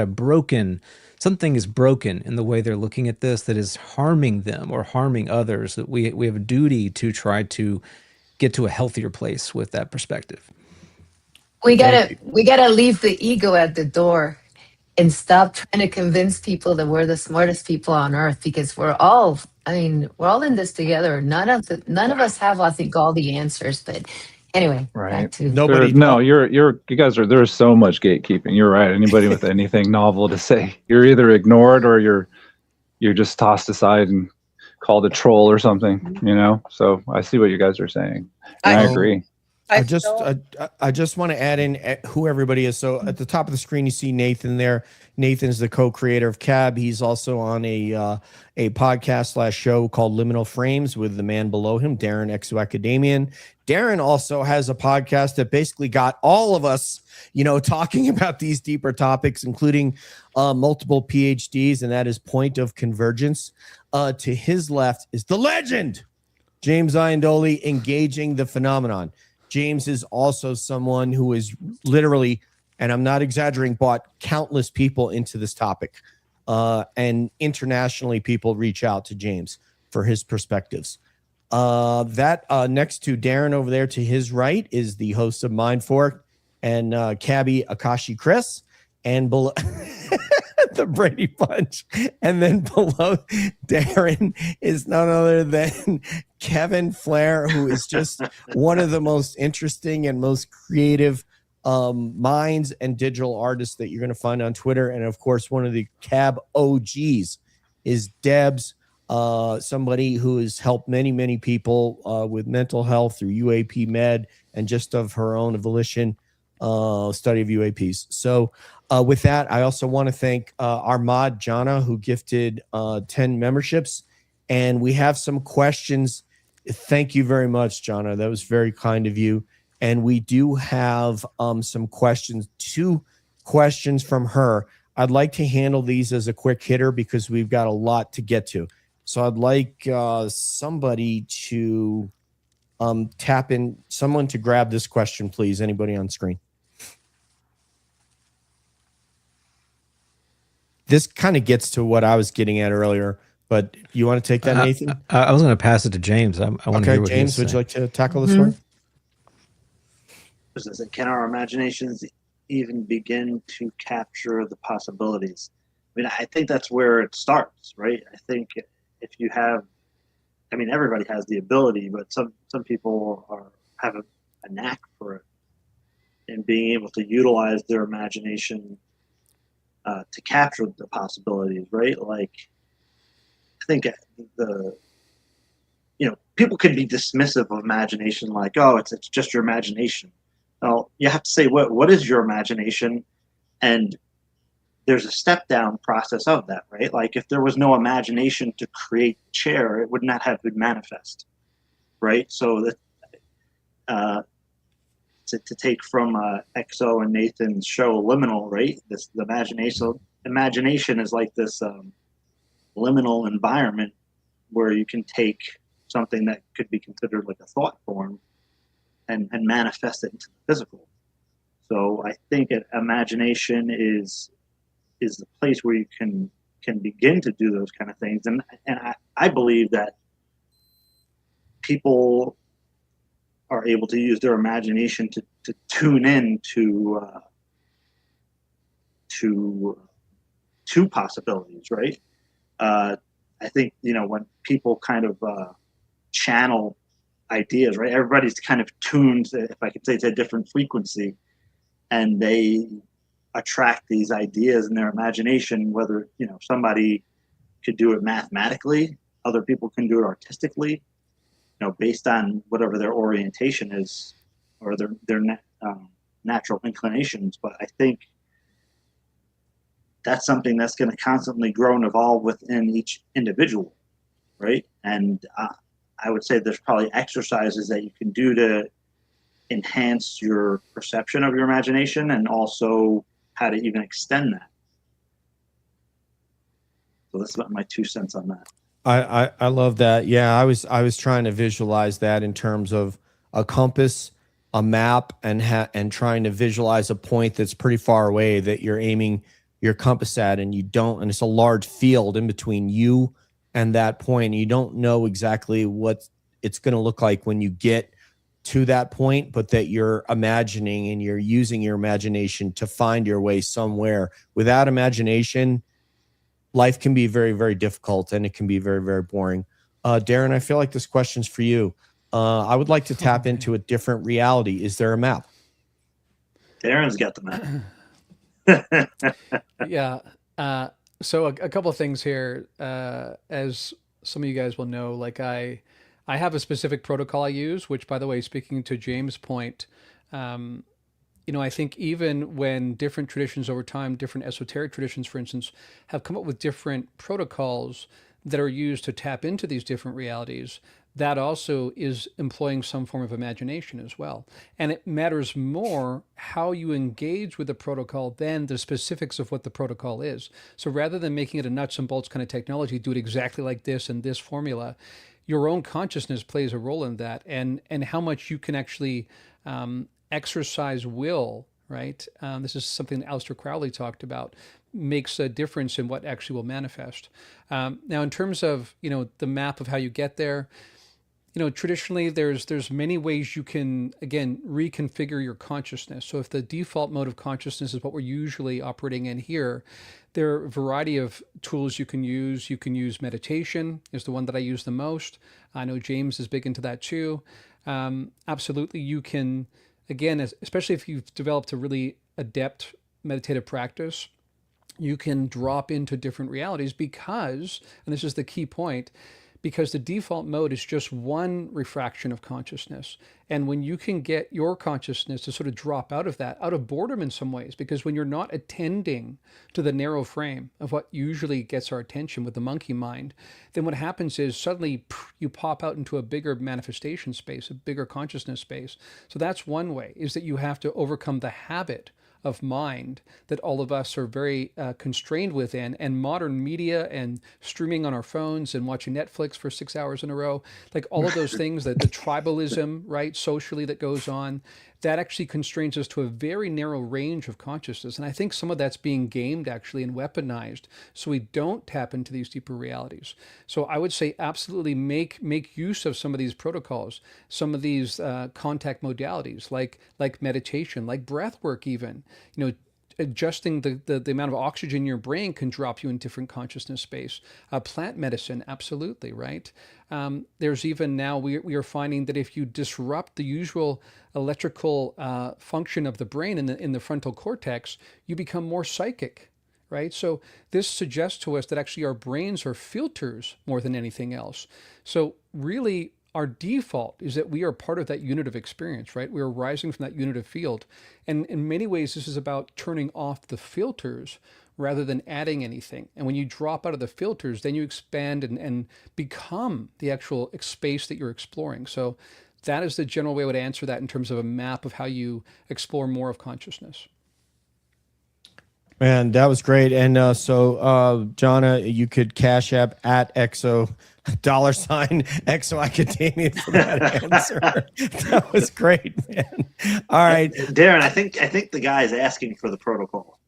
something is broken in the way they're looking at this that is harming them or harming others, that we have a duty to try to get to a healthier place with that perspective. We gotta leave the ego at the door and stop trying to convince people that we're the smartest people on earth, because we're all in this together. None of us have, I think, all the answers. But anyway, back to nobody. You guys are, there's so much gatekeeping. You're right. Anybody with anything novel to say, you're either ignored or you're just tossed aside and called a troll or something. So I see what you guys are saying. And I agree. I just want to add in who everybody is. So at the top of the screen, you see Nathan there. Nathan's the co-creator of CAB. He's also on a podcast / show called Liminal Frames with the man below him, Darren Exoacademian. Darren also has a podcast that basically got all of us, talking about these deeper topics, including multiple PhDs, and that is Point of Convergence. To his left is the legend, James Iandoli, Engaging the Phenomenon. James is also someone who is literally, and I'm not exaggerating, brought countless people into this topic. And internationally, people reach out to James for his perspectives. Next to Darren over there to his right is the host of Mindfork and Cabby Akashi Chris. And below the Brady Bunch. And then below Darren is none other than Kevin Flair, who is just one of the most interesting and most creative minds and digital artists that you're going to find on Twitter. And of course, one of the CAB OGs is Debs, somebody who has helped many, many people with mental health through UAP Med and just of her own volition study of UAPs. So with that, I also want to thank our mod, Jana, who gifted 10 memberships. And we have some questions. Thank you very much, Jana. That was very kind of you. And we do have some questions, 2 questions from her. I'd like to handle these as a quick hitter because we've got a lot to get to. So I'd like somebody to tap in, someone to grab this question, please. Anybody on screen? This kind of gets to what I was getting at earlier, but you want to take that, Nathan? I was going to pass it to James. I want to hear what James, would you like to tackle this one? Can our imaginations even begin to capture the possibilities? I mean, I think that's where it starts, right? I think if you have, everybody has the ability, but some people have a knack for it, and being able to utilize their imagination to capture the possibilities, right? Like, I think people could be dismissive of imagination, like, oh, it's just your imagination. Well, you have to say what is your imagination, and there's a step down process of that, right? Like if there was no imagination to create the chair, it would not have been manifest, right? So that to take from Exo and Nathan's show Liminal, right? The imagination is like this liminal environment where you can take something that could be considered like a thought form and manifest it into the physical. So I think imagination is the place where you can begin to do those kind of things. And I believe that people are able to use their imagination to tune in to possibilities, right? I think, when people kind of channel ideas, right? Everybody's kind of tuned, if I could say, to a different frequency, and they attract these ideas in their imagination, whether, somebody could do it mathematically, other people can do it artistically, based on whatever their orientation is or their natural inclinations. But I think that's something that's going to constantly grow and evolve within each individual, right? And I would say there's probably exercises that you can do to enhance your perception of your imagination, and also how to even extend that. So that's about my 2 cents on that. I love that. Yeah, I was trying to visualize that in terms of a compass, a map, and trying to visualize a point that's pretty far away that you're aiming your compass at, and and it's a large field in between you and that point. And you don't know exactly what it's going to look like when you get to that point, but that you're imagining and you're using your imagination to find your way somewhere. Without imagination, life can be very, very difficult, and it can be very, very boring. Darren, I feel like this question's for you. I would like to tap into a different reality. Is there a map? Darren's got the map. Yeah. So a couple of things here. As some of you guys will know, like I have a specific protocol I use, which, by the way, speaking to James' point, I think even when different traditions over time, different esoteric traditions, for instance, have come up with different protocols that are used to tap into these different realities, that also is employing some form of imagination as well. And it matters more how you engage with the protocol than the specifics of what the protocol is. So rather than making it a nuts and bolts kind of technology, do it exactly like this and this formula, your own consciousness plays a role in that, and how much you can actually exercise will, right? This is something that Aleister Crowley talked about, makes a difference in what actually will manifest. Now, in terms of, the map of how you get there, traditionally there's many ways you can, again, reconfigure your consciousness. So if the default mode of consciousness is what we're usually operating in here, there are a variety of tools you can use. You can use meditation, is the one that I use the most. I know James is big into that too. Absolutely, you can, again, especially if you've developed a really adept meditative practice, you can drop into different realities because, and this is the key point, because the default mode is just one refraction of consciousness. And when you can get your consciousness to sort of drop out of that, out of boredom in some ways, because when you're not attending to the narrow frame of what usually gets our attention with the monkey mind, then what happens is suddenly you pop out into a bigger manifestation space, a bigger consciousness space. So that's one way, is that you have to overcome the habit of mind that all of us are very constrained within, and modern media and streaming on our phones and watching Netflix for 6 hours in a row, like all of those things, that the tribalism, right, socially that goes on, that actually constrains us to a very narrow range of consciousness. And I think some of that's being gamed actually and weaponized, so we don't tap into these deeper realities. So I would say absolutely make use of some of these protocols, some of these contact modalities, like meditation, like breath work even. Adjusting the amount of oxygen in your brain can drop you in different consciousness space. Plant medicine, absolutely, right? There's even now, we are finding that if you disrupt the usual electrical function of the brain in the frontal cortex, you become more psychic, right? So this suggests to us that actually our brains are filters more than anything else. So really, our default is that we are part of that unit of experience, right? We are rising from that unit of field. And in many ways, this is about turning off the filters rather than adding anything. And when you drop out of the filters, then you expand and become the actual space that you're exploring. So that is the general way I would answer that in terms of a map of how you explore more of consciousness. Man, that was great. And Jonna, you could cash app at $, Exoacademian for that answer. That was great, man. All right, Darren, I think the guy is asking for the protocol.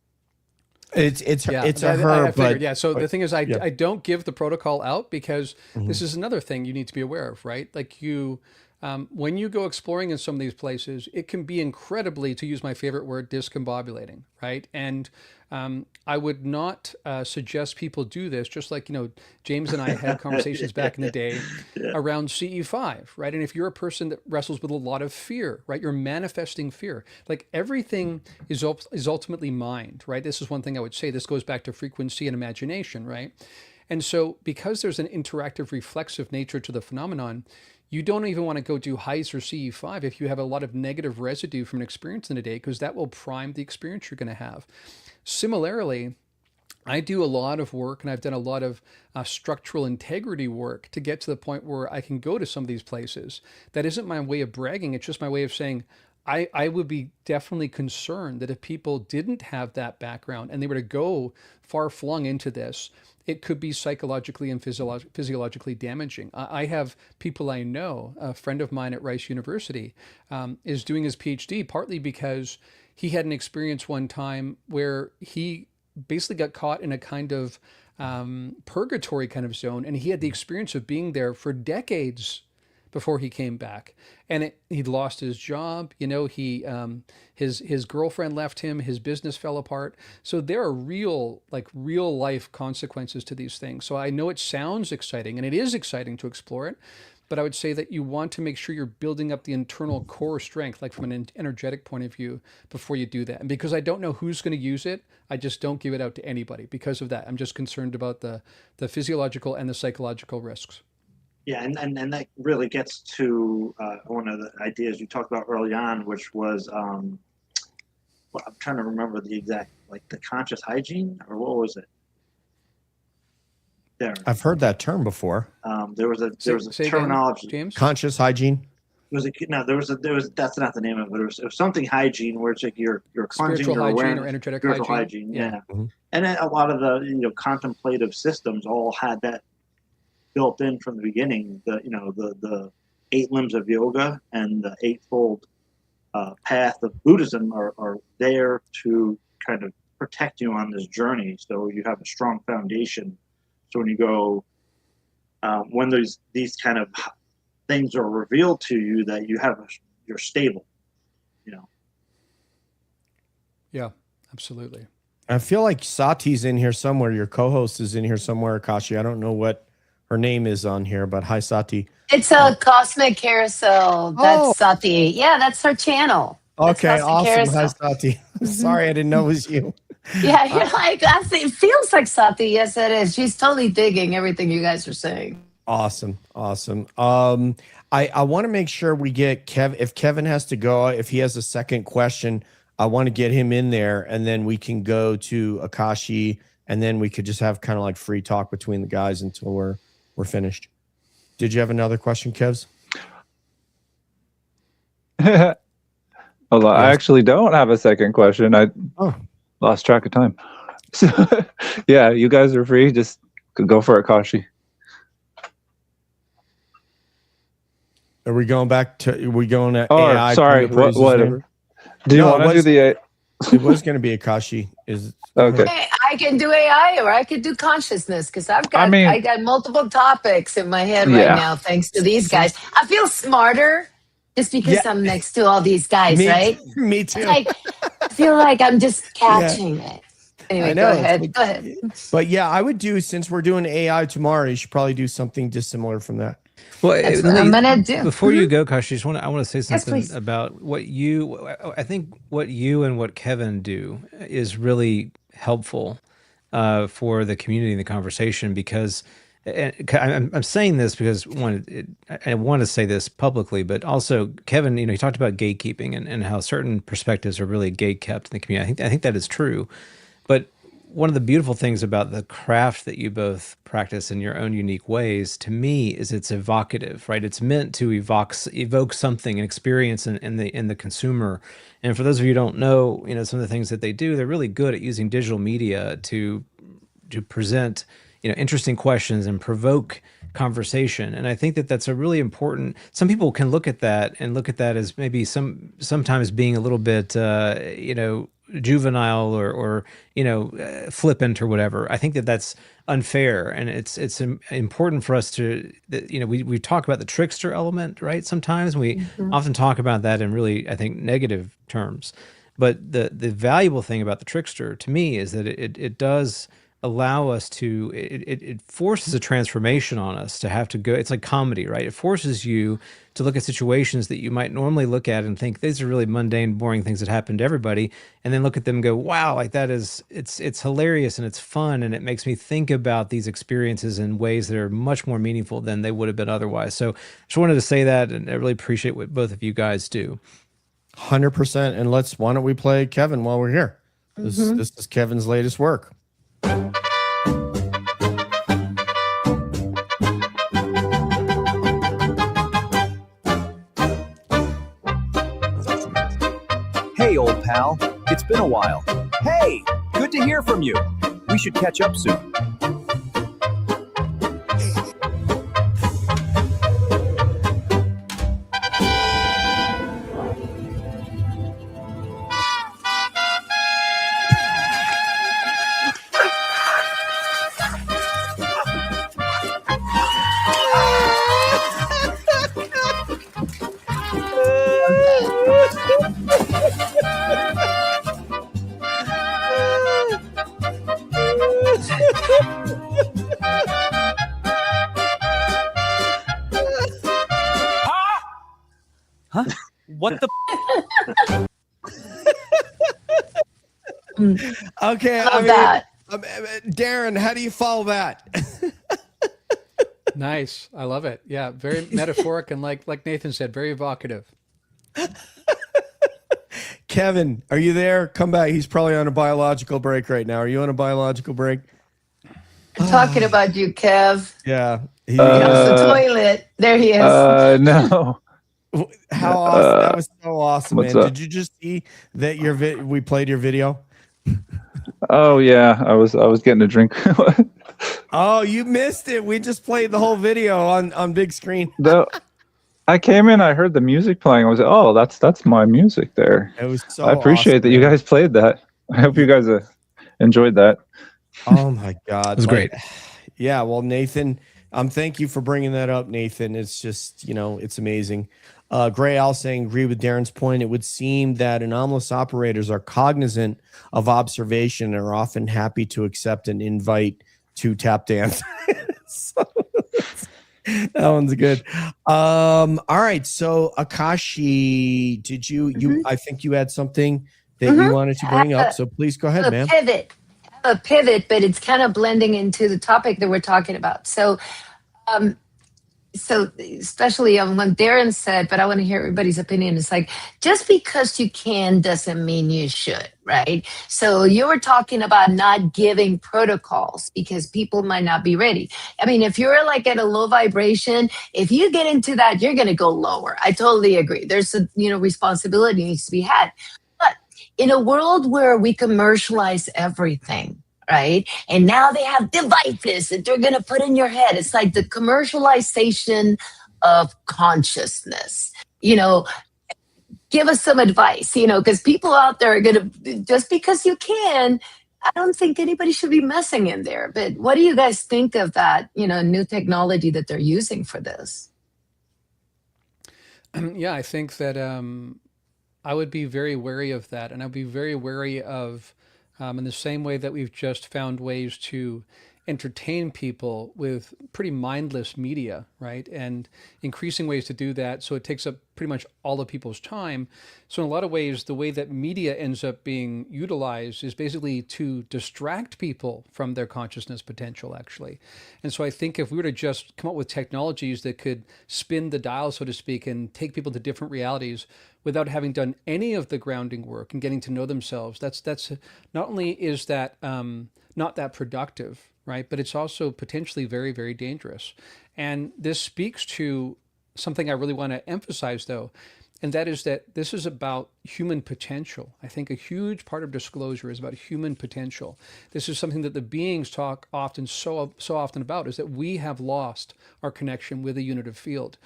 It's I her, figured, but So the thing is, I yeah. don't give the protocol out because this is another thing you need to be aware of, right? Like when you go exploring in some of these places, it can be incredibly, to use my favorite word, discombobulating, right? And I would not suggest people do this, just like, James and I had conversations back in the day around CE5, right? And if you're a person that wrestles with a lot of fear, right? You're manifesting fear. Like everything is ultimately mind, right? This is one thing I would say. This goes back to frequency and imagination, right? And so because there's an interactive reflexive nature to the phenomenon, you don't even want to go do HEIS or CE5 if you have a lot of negative residue from an experience in a day, because that will prime the experience you're going to have. Similarly, I do a lot of work, and I've done a lot of structural integrity work to get to the point where I can go to some of these places. That isn't my way of bragging. It's just my way of saying, I would be definitely concerned that if people didn't have that background and they were to go far flung into this, it could be psychologically and physiologically damaging. I have people I know, a friend of mine at Rice University is doing his PhD partly because he had an experience one time where he basically got caught in a kind of purgatory kind of zone, and he had the experience of being there for decades before he came back. And he'd lost his job, his girlfriend left him, his business fell apart. So there are real life consequences to these things. So I know it sounds exciting, and it is exciting to explore it, but I would say that you want to make sure you're building up the internal core strength, like from an energetic point of view, before you do that. And because I don't know who's going to use it, I just don't give it out to anybody because of that. I'm just concerned about the physiological and the psychological risks. Yeah, and that really gets to one of the ideas you talked about early on, which was, I'm trying to remember the exact, the conscious hygiene, or what was it? There. I've heard that term before. There was a terminology. Again, James? Conscious hygiene. That's not the name of it. It was something hygiene where it's like you're cleansing spiritual your hygiene awareness, or energetic spiritual hygiene. Yeah. Mm-hmm. And then a lot of the contemplative systems all had that built in from the beginning. The 8 limbs of yoga and the eightfold path of Buddhism are there to kind of protect you on this journey, so you have a strong foundation. So when you go, when these kind of things are revealed to you, that you're stable, Yeah, absolutely. I feel like Sati's in here somewhere. Your co-host is in here somewhere, Akashi. I don't know what her name is on here, but hi, Sati. It's a Cosmic Carousel. That's Sati. Yeah, that's her channel. Okay, awesome. Carousel. Hi, Sati. Sorry, I didn't know it was you. Yeah, you're it feels like Sati. Yes, it is. She's totally digging everything you guys are saying. Awesome. I want to make sure we get if Kevin has to go, if he has a second question, I want to get him in there, and then we can go to Akashi, and then we could just have kind of like free talk between the guys until we're finished. Did you have another question, Kevs? Hold on. I actually don't have a second question. I lost track of time. So, yeah, you guys are free. Just go for it, Kashi. Are we going back to? Are we going to Oh, AI? sorry. Whatever. Do you want to do the? It was going to be Akashi. Okay. Hey, I can do AI or I could do consciousness because I got multiple topics in my head right now thanks to these guys. I feel smarter just because I'm next to all these guys, right? Me too. I feel like I'm just catching it. Anyway, go ahead. But yeah, I would do, since we're doing AI tomorrow, you should probably do something dissimilar from that. Well, That's what I'm gonna do. Before you go, Kashi, I want to say something please. about I think what you and what Kevin do is really helpful. for the community and the conversation, because I'm saying this because I want to say this publicly, but also Kevin, he talked about gatekeeping and how certain perspectives are really gatekept in the community. I think that is true, but one of the beautiful things about the craft that you both practice in your own unique ways, to me, is it's evocative, right? It's meant to evoke something, an experience in the consumer. And for those of you who don't know, some of the things that they do, they're really good at using digital media to present, interesting questions and provoke conversation. And I think that that's a really important. Some people can look at that as maybe sometimes being a little bit, juvenile or flippant or whatever. I think that that's unfair, and it's important for us to we talk about the trickster element, right? Sometimes we often talk about that in really, I think, negative terms, but the valuable thing about the trickster to me is that it does allow us to, it forces a transformation on us to have to go. It's like comedy, right? It forces you to look at situations that you might normally look at and think these are really mundane, boring things that happen to everybody, and then look at them and go, wow, like it's hilarious and it's fun, and it makes me think about these experiences in ways that are much more meaningful than they would have been otherwise. So just wanted to say that, and I really appreciate what both of you guys do. 100%. And why don't we play Kevin while we're here? This is Kevin's latest work. Hey, old pal. It's been a while. Hey, good to hear from you. We should catch up soon. Huh? What the? Okay. Love that. Darren, how do you follow that? Nice. I love it. Yeah. Very metaphoric. And like Nathan said, very evocative. Kevin, are you there? Come back. He's probably on a biological break right now. Are you on a biological break? I'm talking about you, Kev. Yeah. He goes to the toilet. There he is. No. How awesome. That was so awesome, What's man. up? Did you just see that we played your video? Oh yeah, I was getting a drink. Oh, you missed it. We just played the whole video on big screen. Though I came in, I heard the music playing. I was like, oh, that's my music there. It was so I appreciate awesome, that you man. guys played that. I hope you guys enjoyed that. Oh my God. It was great. Yeah. Well, Nathan, thank you for bringing that up, Nathan. It's just, it's amazing. Gray Al saying, agree with Darren's point. It would seem that anomalous operators are cognizant of observation and are often happy to accept an invite to tap dance. So, that one's good. All right. So Akashi, did you, I think you had something that you wanted to bring up. So please go ahead, ma'am. A pivot, but it's kind of blending into the topic that we're talking about. So especially on what Darren said, but I want to hear everybody's opinion. It's like, just because you can doesn't mean you should, right? So you were talking about not giving protocols because people might not be ready. I mean, if you're like at a low vibration, if you get into that, you're going to go lower. I totally agree. There's a, responsibility needs to be had. But in a world where we commercialize everything, right? And now they have devices that they're going to put in your head. It's like the commercialization of consciousness. Give us some advice, because people out there are going to, just because you can, I don't think anybody should be messing in there. But what do you guys think of that, new technology that they're using for this? Yeah, I think that I would be very wary of that. And I'd be very wary of, in the same way that we've just found ways to entertain people with pretty mindless media, right? And increasing ways to do that. So it takes up pretty much all of people's time. So in a lot of ways, the way that media ends up being utilized is basically to distract people from their consciousness potential, actually. And so I think if we were to just come up with technologies that could spin the dial, so to speak, and take people to different realities without having done any of the grounding work and getting to know themselves, that's not only is that not that productive, right? But it's also potentially very, very dangerous. And this speaks to something I really want to emphasize, though, and that is that this is about human potential. I think a huge part of disclosure is about human potential. This is something that the beings talk often, so often about, is that we have lost our connection with a unitive field.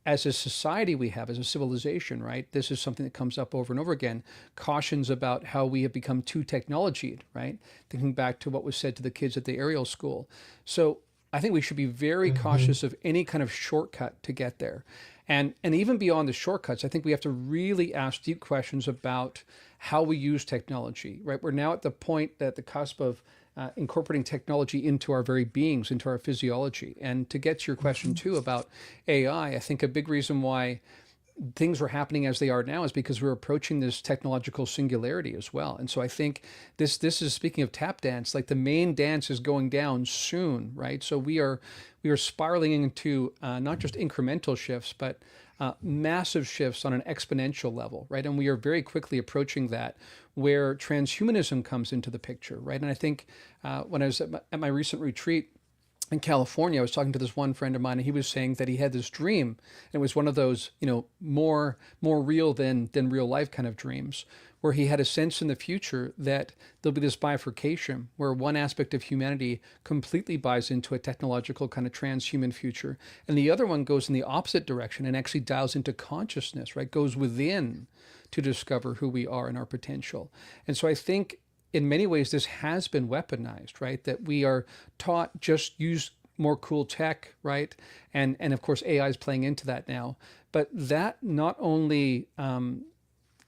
As a society we have, as a civilization, right? This is something that comes up over and over again. Cautions about how we have become too technologied, right? Thinking back to what was said to the kids at the aerial school. So I think we should be very cautious of any kind of shortcut to get there. And even beyond the shortcuts, I think we have to really ask deep questions about how we use technology, right? We're now at the point, at the cusp of incorporating technology into our very beings, into our physiology. And to get to your question too about AI, I think a big reason why things were happening as they are now is because we're approaching this technological singularity as well. And so I think this is, speaking of tap dance, like the main dance is going down soon, right? So we are spiraling into not just incremental shifts, but massive shifts on an exponential level, right? And we are very quickly approaching that, where transhumanism comes into the picture, right? And I think when I was at my recent retreat in California, I was talking to this one friend of mine, and he was saying that he had this dream, and it was one of those, more real than real life kind of dreams, where he had a sense in the future that there'll be this bifurcation where one aspect of humanity completely buys into a technological kind of transhuman future, and the other one goes in the opposite direction and actually dials into consciousness, right? Goes within to discover who we are and our potential. And so I think in many ways this has been weaponized, right? That we are taught just use more cool tech, right? And of course AI is playing into that now. But that not only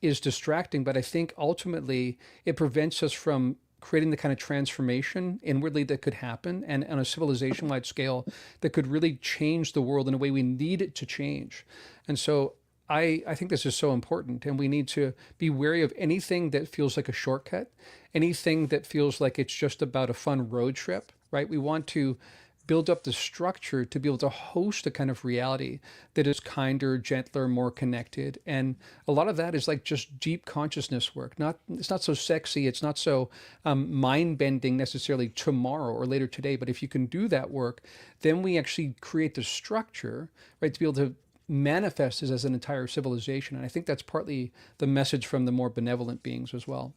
is distracting, but I think ultimately it prevents us from creating the kind of transformation inwardly that could happen, and on a civilization-wide scale that could really change the world in a way we need it to change. And so I think this is so important, and we need to be wary of anything that feels like a shortcut, anything that feels like it's just about a fun road trip, right? We want to build up the structure to be able to host a kind of reality that is kinder, gentler, more connected. And a lot of that is like just deep consciousness work. It's not so sexy, it's not so mind-bending necessarily tomorrow or later today, but if you can do that work, then we actually create the structure, right, to be able to manifest this as an entire civilization. And I think that's partly the message from the more benevolent beings as well.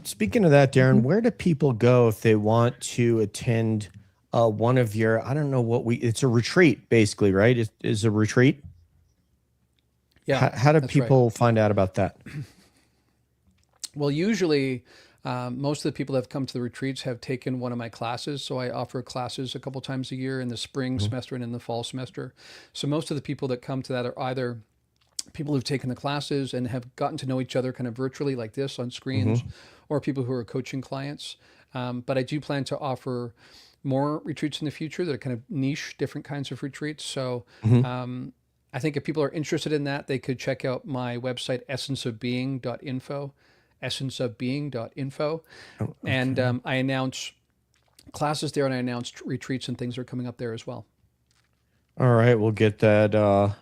Speaking of that, Darren, where do people go if they want to attend one of your, I don't know what it's a retreat basically, right? Is a retreat? Yeah. How do people find out about that? Well, usually most of the people that have come to the retreats have taken one of my classes. So I offer classes a couple times a year in the spring semester and in the fall semester. So most of the people that come to that are either people who've taken the classes and have gotten to know each other kind of virtually like this on screens, or people who are coaching clients. But I do plan to offer more retreats in the future that are kind of niche, different kinds of retreats. So I think if people are interested in that, they could check out my website, essenceofbeing.info, essenceofbeing.info. Oh, okay. And I announce classes there, and I announce retreats and things are coming up there as well. All right, we'll get that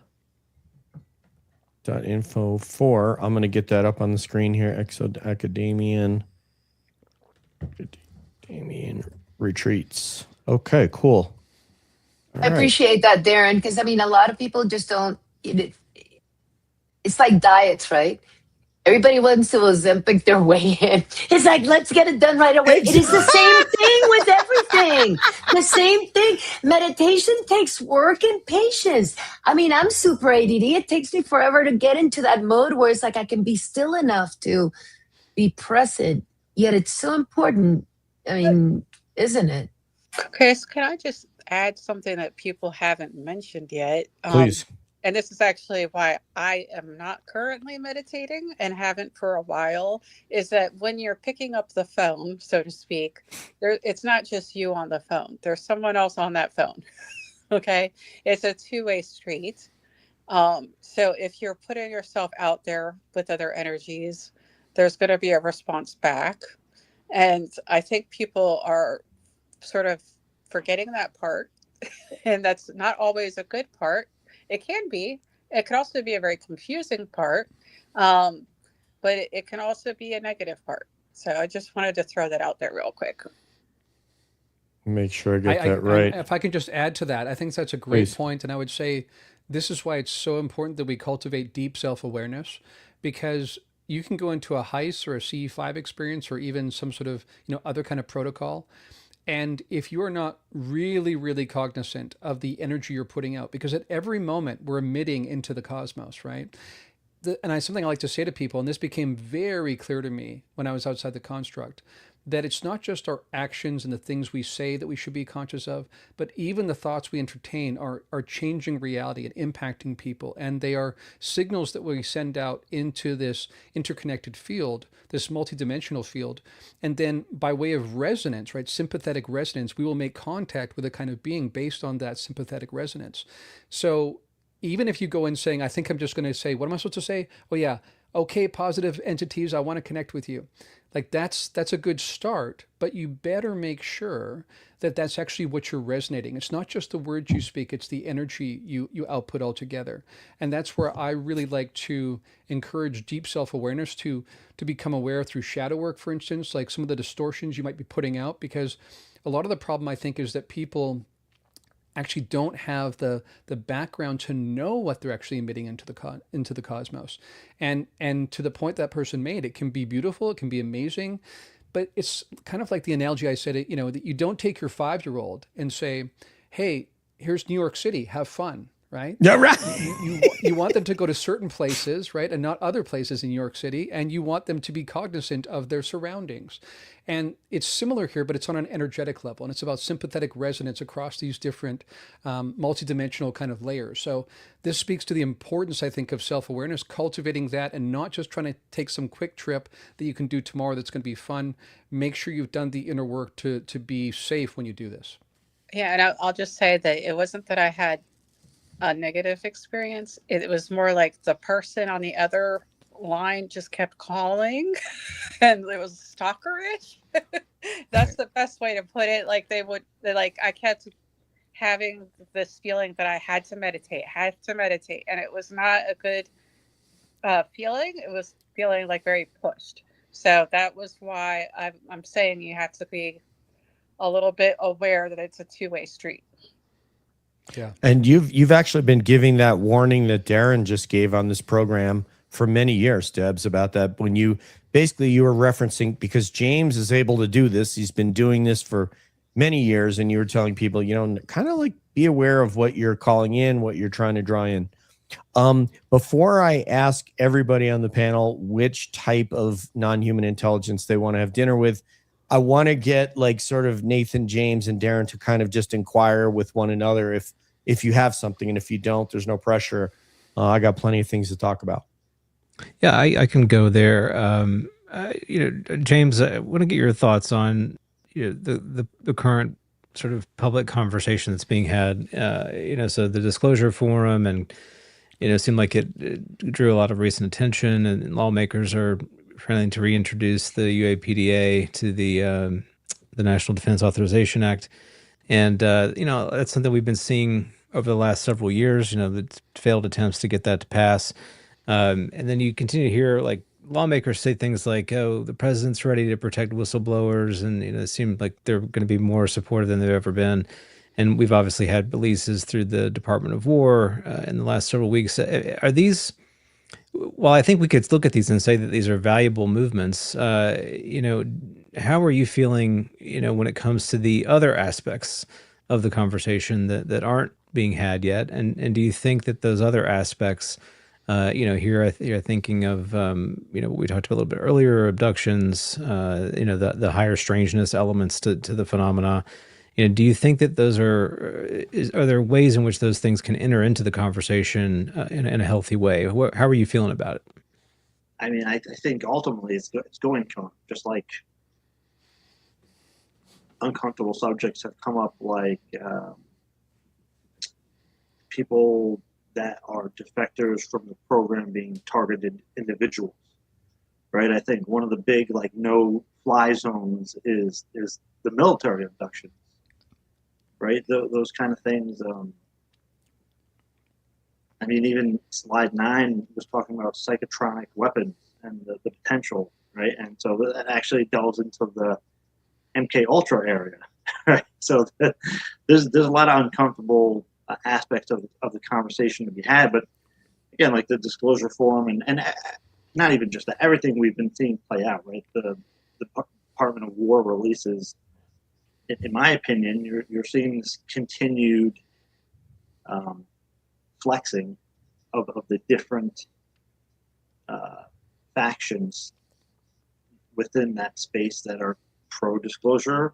.info for. I'm going to get that up on the screen here. Exoacademian retreats. Okay, cool. I appreciate that, Darren, because I mean, a lot of people just don't. It's like diets, right? Everybody wants to Ozempic their way in. It's like, let's get it done right away. It is the same thing with everything. The same thing. Meditation takes work and patience. I mean, I'm super ADD. It takes me forever to get into that mode where it's like I can be still enough to be present. Yet it's so important. I mean, isn't it? Chris, can I just add something that people haven't mentioned yet? Please. and this is actually why I am not currently meditating and haven't for a while, is that when you're picking up the phone, so to speak, it's not just you on the phone. There's someone else on that phone. Okay. It's a two-way street. So if you're putting yourself out there with other energies, there's going to be a response back. And I think people are sort of forgetting that part. And that's not always a good part. It can be. It could also be a very confusing part. But it can also be a negative part. So I just wanted to throw that out there real quick. Make sure I get that right. If I can just add to that, I think that's a great point. And I would say this is why it's so important that we cultivate deep self-awareness, because you can go into a heist or a CE5 experience or even some sort of, other kind of protocol. And if you are not really, really cognizant of the energy you're putting out, because at every moment we're emitting into the cosmos, right? Something I like to say to people, and this became very clear to me when I was outside the construct, that it's not just our actions and the things we say that we should be conscious of, but even the thoughts we entertain are changing reality and impacting people. And they are signals that we send out into this interconnected field, this multidimensional field. And then by way of resonance, right, sympathetic resonance, we will make contact with a kind of being based on that sympathetic resonance. So even if you go in saying, I think I'm just going to say, what am I supposed to say? Oh yeah, okay, positive entities, I want to connect with you. Like that's a good start, but you better make sure that that's actually what you're resonating. It's not just the words you speak, it's the energy you output altogether. And that's where I really like to encourage deep self-awareness to become aware through shadow work, for instance, like some of the distortions you might be putting out, because a lot of the problem I think is that people actually don't have the background to know what they're actually emitting into the cosmos. And to the point that person made, it can be beautiful, it can be amazing, but it's kind of like the analogy I said, that you don't take your 5-year-old and say, hey, here's New York City, have fun. Right? Yeah, right. You want them to go to certain places, right, and not other places in New York City, and you want them to be cognizant of their surroundings. And it's similar here, but it's on an energetic level, and it's about sympathetic resonance across these different multidimensional kind of layers. So this speaks to the importance, I think, of self-awareness, cultivating that, and not just trying to take some quick trip that you can do tomorrow that's going to be fun. Make sure you've done the inner work to be safe when you do this. Yeah, and I'll just say that it wasn't that I had a negative experience. It was more like the person on the other line just kept calling and it was stalkerish. That's the best way to put it. Like I kept having this feeling that I had to meditate. And it was not a good feeling. It was feeling like very pushed. So that was why I'm saying you have to be a little bit aware that it's a two-way street. Yeah. And you've actually been giving that warning that Darren just gave on this program for many years, Debs, about that. When you were referencing, because James is able to do this, he's been doing this for many years, and you were telling people, kind of like be aware of what you're calling in, what you're trying to draw in. Before I ask everybody on the panel which type of non-human intelligence they want to have dinner with, I want to get like sort of Nathan, James, and Darren to kind of just inquire with one another if you have something, and if you don't, there's no pressure. I got plenty of things to talk about. Yeah, I can go there. James, I want to get your thoughts on the current sort of public conversation that's being had. So the disclosure forum, and it seemed like it drew a lot of recent attention, and lawmakers are trying to reintroduce the UAPDA to the National Defense Authorization Act. And, that's something we've been seeing over the last several years, the failed attempts to get that to pass. And then you continue to hear like lawmakers say things like, oh, the president's ready to protect whistleblowers. And, it seemed like they're going to be more supportive than they've ever been. And we've obviously had releases through the Department of War in the last several weeks. Are these... Well, I think we could look at these and say that these are valuable movements. How are you feeling, when it comes to the other aspects of the conversation that aren't being had yet? And do you think that those other aspects, here you're thinking of, what we talked about a little bit earlier, abductions, the higher strangeness elements to the phenomena. Do you think that those are there ways in which those things can enter into the conversation in a healthy way? How are you feeling about it? I mean, I think ultimately it's going to, just like uncomfortable subjects have come up, like people that are defectors from the program being targeted individuals, right? I think one of the big like no-fly zones is the military abductions, right? Those kind of things. I mean, even slide 9 was talking about psychotronic weapons and the potential, right? And so that actually delves into the MK Ultra area, right? So there's a lot of uncomfortable aspects of the conversation to be had. But again, like the disclosure form and not even just that, everything we've been seeing play out, right? The Department of War releases, in my opinion, you're seeing this continued flexing of the different factions within that space that are pro-disclosure,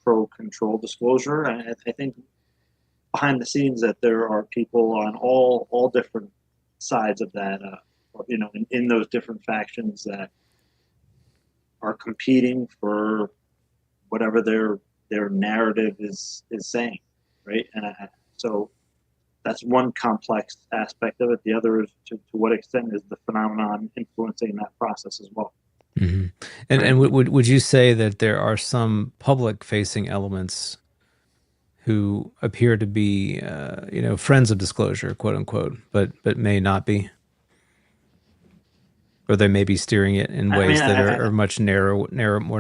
pro-control disclosure. And I think behind the scenes that there are people on all different sides of that, in those different factions that are competing for whatever their narrative is saying, right? And so that's one complex aspect of it. The other is to what extent is the phenomenon influencing that process as well. Mm-hmm. And would you say that there are some public-facing elements who appear to be, friends of disclosure, quote unquote, but may not be, or they may be steering it in ways that are much more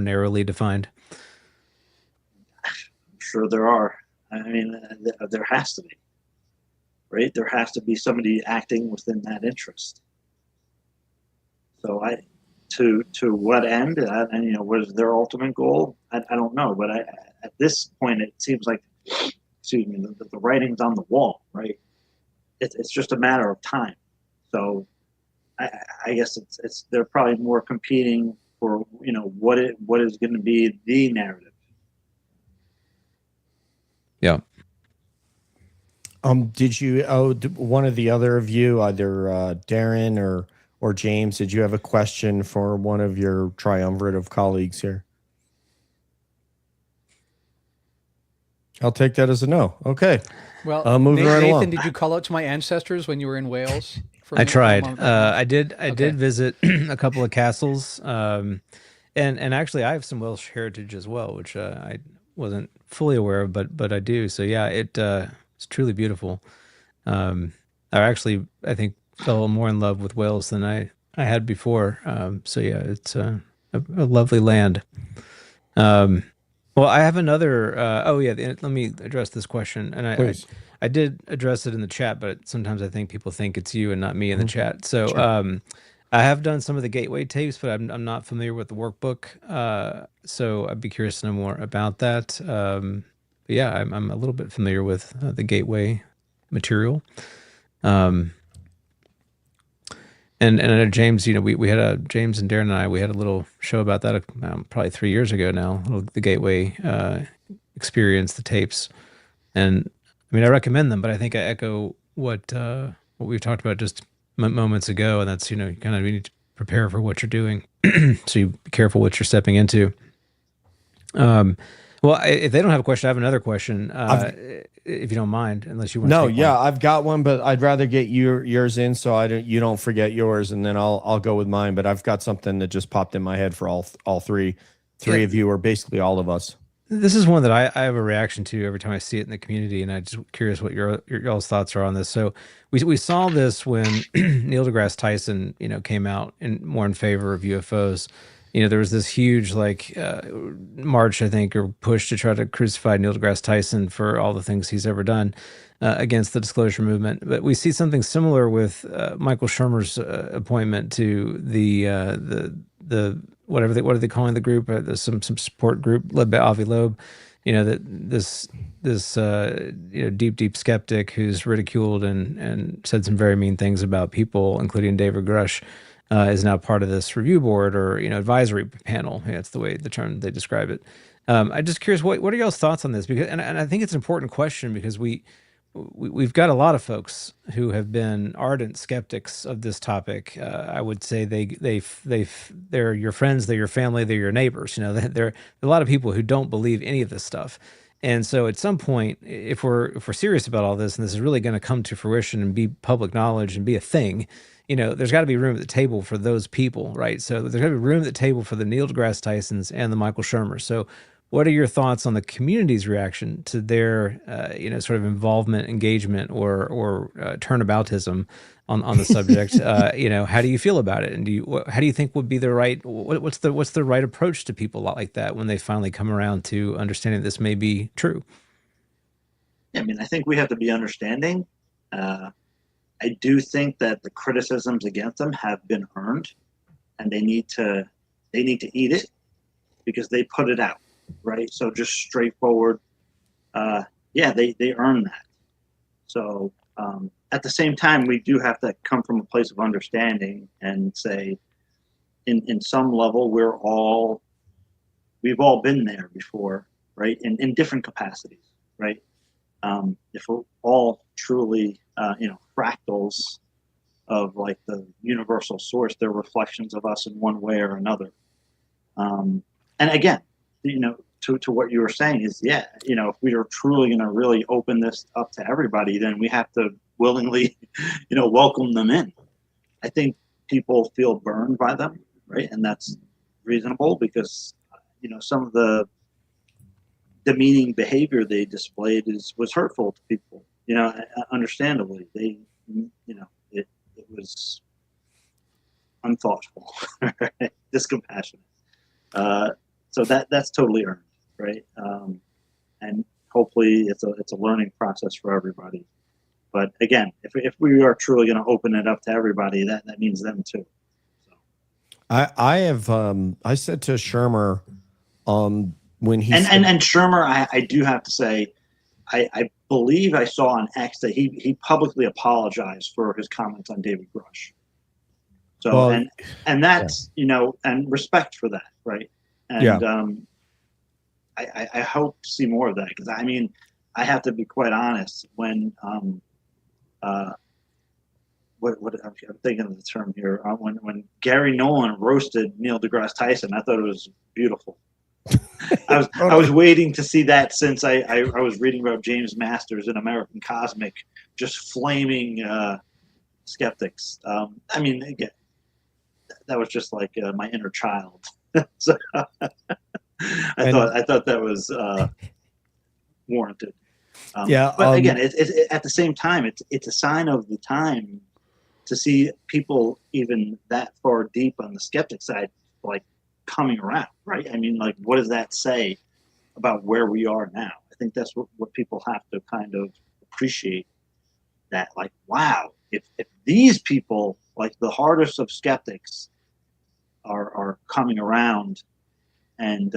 narrowly defined? I'm sure there are. I mean, there has to be, right? There has to be somebody acting within that interest. So to what end, and what is their ultimate goal? I don't know, but at this point, it seems like, the writing's on the wall, right? It's just a matter of time. So I guess they're probably more competing for what is going to be the narrative. Yeah. Did you? One of the other of you, either Darren or James, did you have a question for one of your triumvirate of colleagues here? I'll take that as a no. Okay. Well, moving right Nathan, along. did you call out to my ancestors when you were in Wales? I tried. I did visit a couple of castles, and actually I have some Welsh heritage as well, which I wasn't fully aware of, but I do. So yeah, it's truly beautiful. I think fell more in love with Wales than I had before. So yeah, it's a lovely land. Well, I have another. Let me address this question, and I did address it in the chat, but sometimes I think people think it's you and not me in the chat. So sure. I have done some of the gateway tapes, but I'm not familiar with the workbook. So I'd be curious to know more about that. But yeah, I'm a little bit familiar with the gateway material. And I know James, we had James and Darren and I, we had a little show about that probably 3 years ago now, the Gateway experience, the tapes. And I mean, I recommend them, but I think I echo what we've talked about just moments ago. And that's, you need to prepare for what you're doing. So you be careful what you're stepping into. Well, if they don't have a question, I have another question, if you don't mind, unless you want to take one. I've got one, but I'd rather get yours in so you don't forget yours, and then I'll go with mine. But I've got something that just popped in my head for all three of you, or basically all of us. This is one that I have a reaction to every time I see it in the community, and I'm just curious what y'all's thoughts are on this. So we saw this when Neil deGrasse Tyson, came out more in favor of UFOs. There was this huge march, I think, or push to try to crucify Neil deGrasse Tyson for all the things he's ever done against the disclosure movement. But we see something similar with Michael Shermer's appointment to the what are they calling the group? Some support group led by Avi Loeb. This deep skeptic who's ridiculed and said some very mean things about people, including David Grush. Is now part of this review board or advisory panel. That's the term they describe it. I'm just curious, what are y'all's thoughts on this? Because, and I think it's an important question because we've got a lot of folks who have been ardent skeptics of this topic. I would say they're your friends, they're your family, they're your neighbors. You know, there are a lot of people who don't believe any of this stuff. And so at some point, if we're serious about all this, and this is really going to come to fruition and be public knowledge and be a thing, you know, there's got to be room at the table for those people, right? So there's got to be room at the table for the Neil deGrasse Tysons and the Michael Shermers. So what are your thoughts on the community's reaction to their, sort of involvement, engagement, or turnaboutism on the subject? How do you feel about it, and how do you think would be the right? What's the right approach to people like that when they finally come around to understanding this may be true? Yeah, I mean, I think we have to be understanding. I do think that the criticisms against them have been earned, and they need to eat it because they put it out. Right. So just straightforward. They earn that. So at the same time, we do have to come from a place of understanding and say, in some level, we've all been there before, right? In different capacities, right? If we're all truly, fractals of like the universal source, they're reflections of us in one way or another. And again, to what you were saying is, if we are truly going to really open this up to everybody, then we have to willingly, welcome them in. I think people feel burned by them, right? And that's reasonable because, some of the demeaning behavior they displayed was hurtful to people, understandably. It was unthoughtful, right? Diskompassionate. So that's totally earned, right? And hopefully it's a learning process for everybody. But again, if we are truly going to open it up to everybody, that means them too. So. I said to Shermer, when he and Shermer, I do have to say, I believe I saw on X that he publicly apologized for his comments on David Grush. So and that's and respect for that, right? And I hope to see more of that because I have to be quite honest when what I'm thinking of the term here when Gary Nolan roasted Neil deGrasse Tyson, I thought it was beautiful. I was waiting to see that since I was reading about James Masters in American Cosmic, just flaming skeptics. Again, that was just like my inner child. So I thought that was warranted. But again, it at the same time, it's a sign of the time to see people even that far deep on the skeptic side, like coming around, right? What does that say about where we are now? I think that's what people have to kind of appreciate. That, like, wow, if these people, like the hardest of skeptics, are coming around and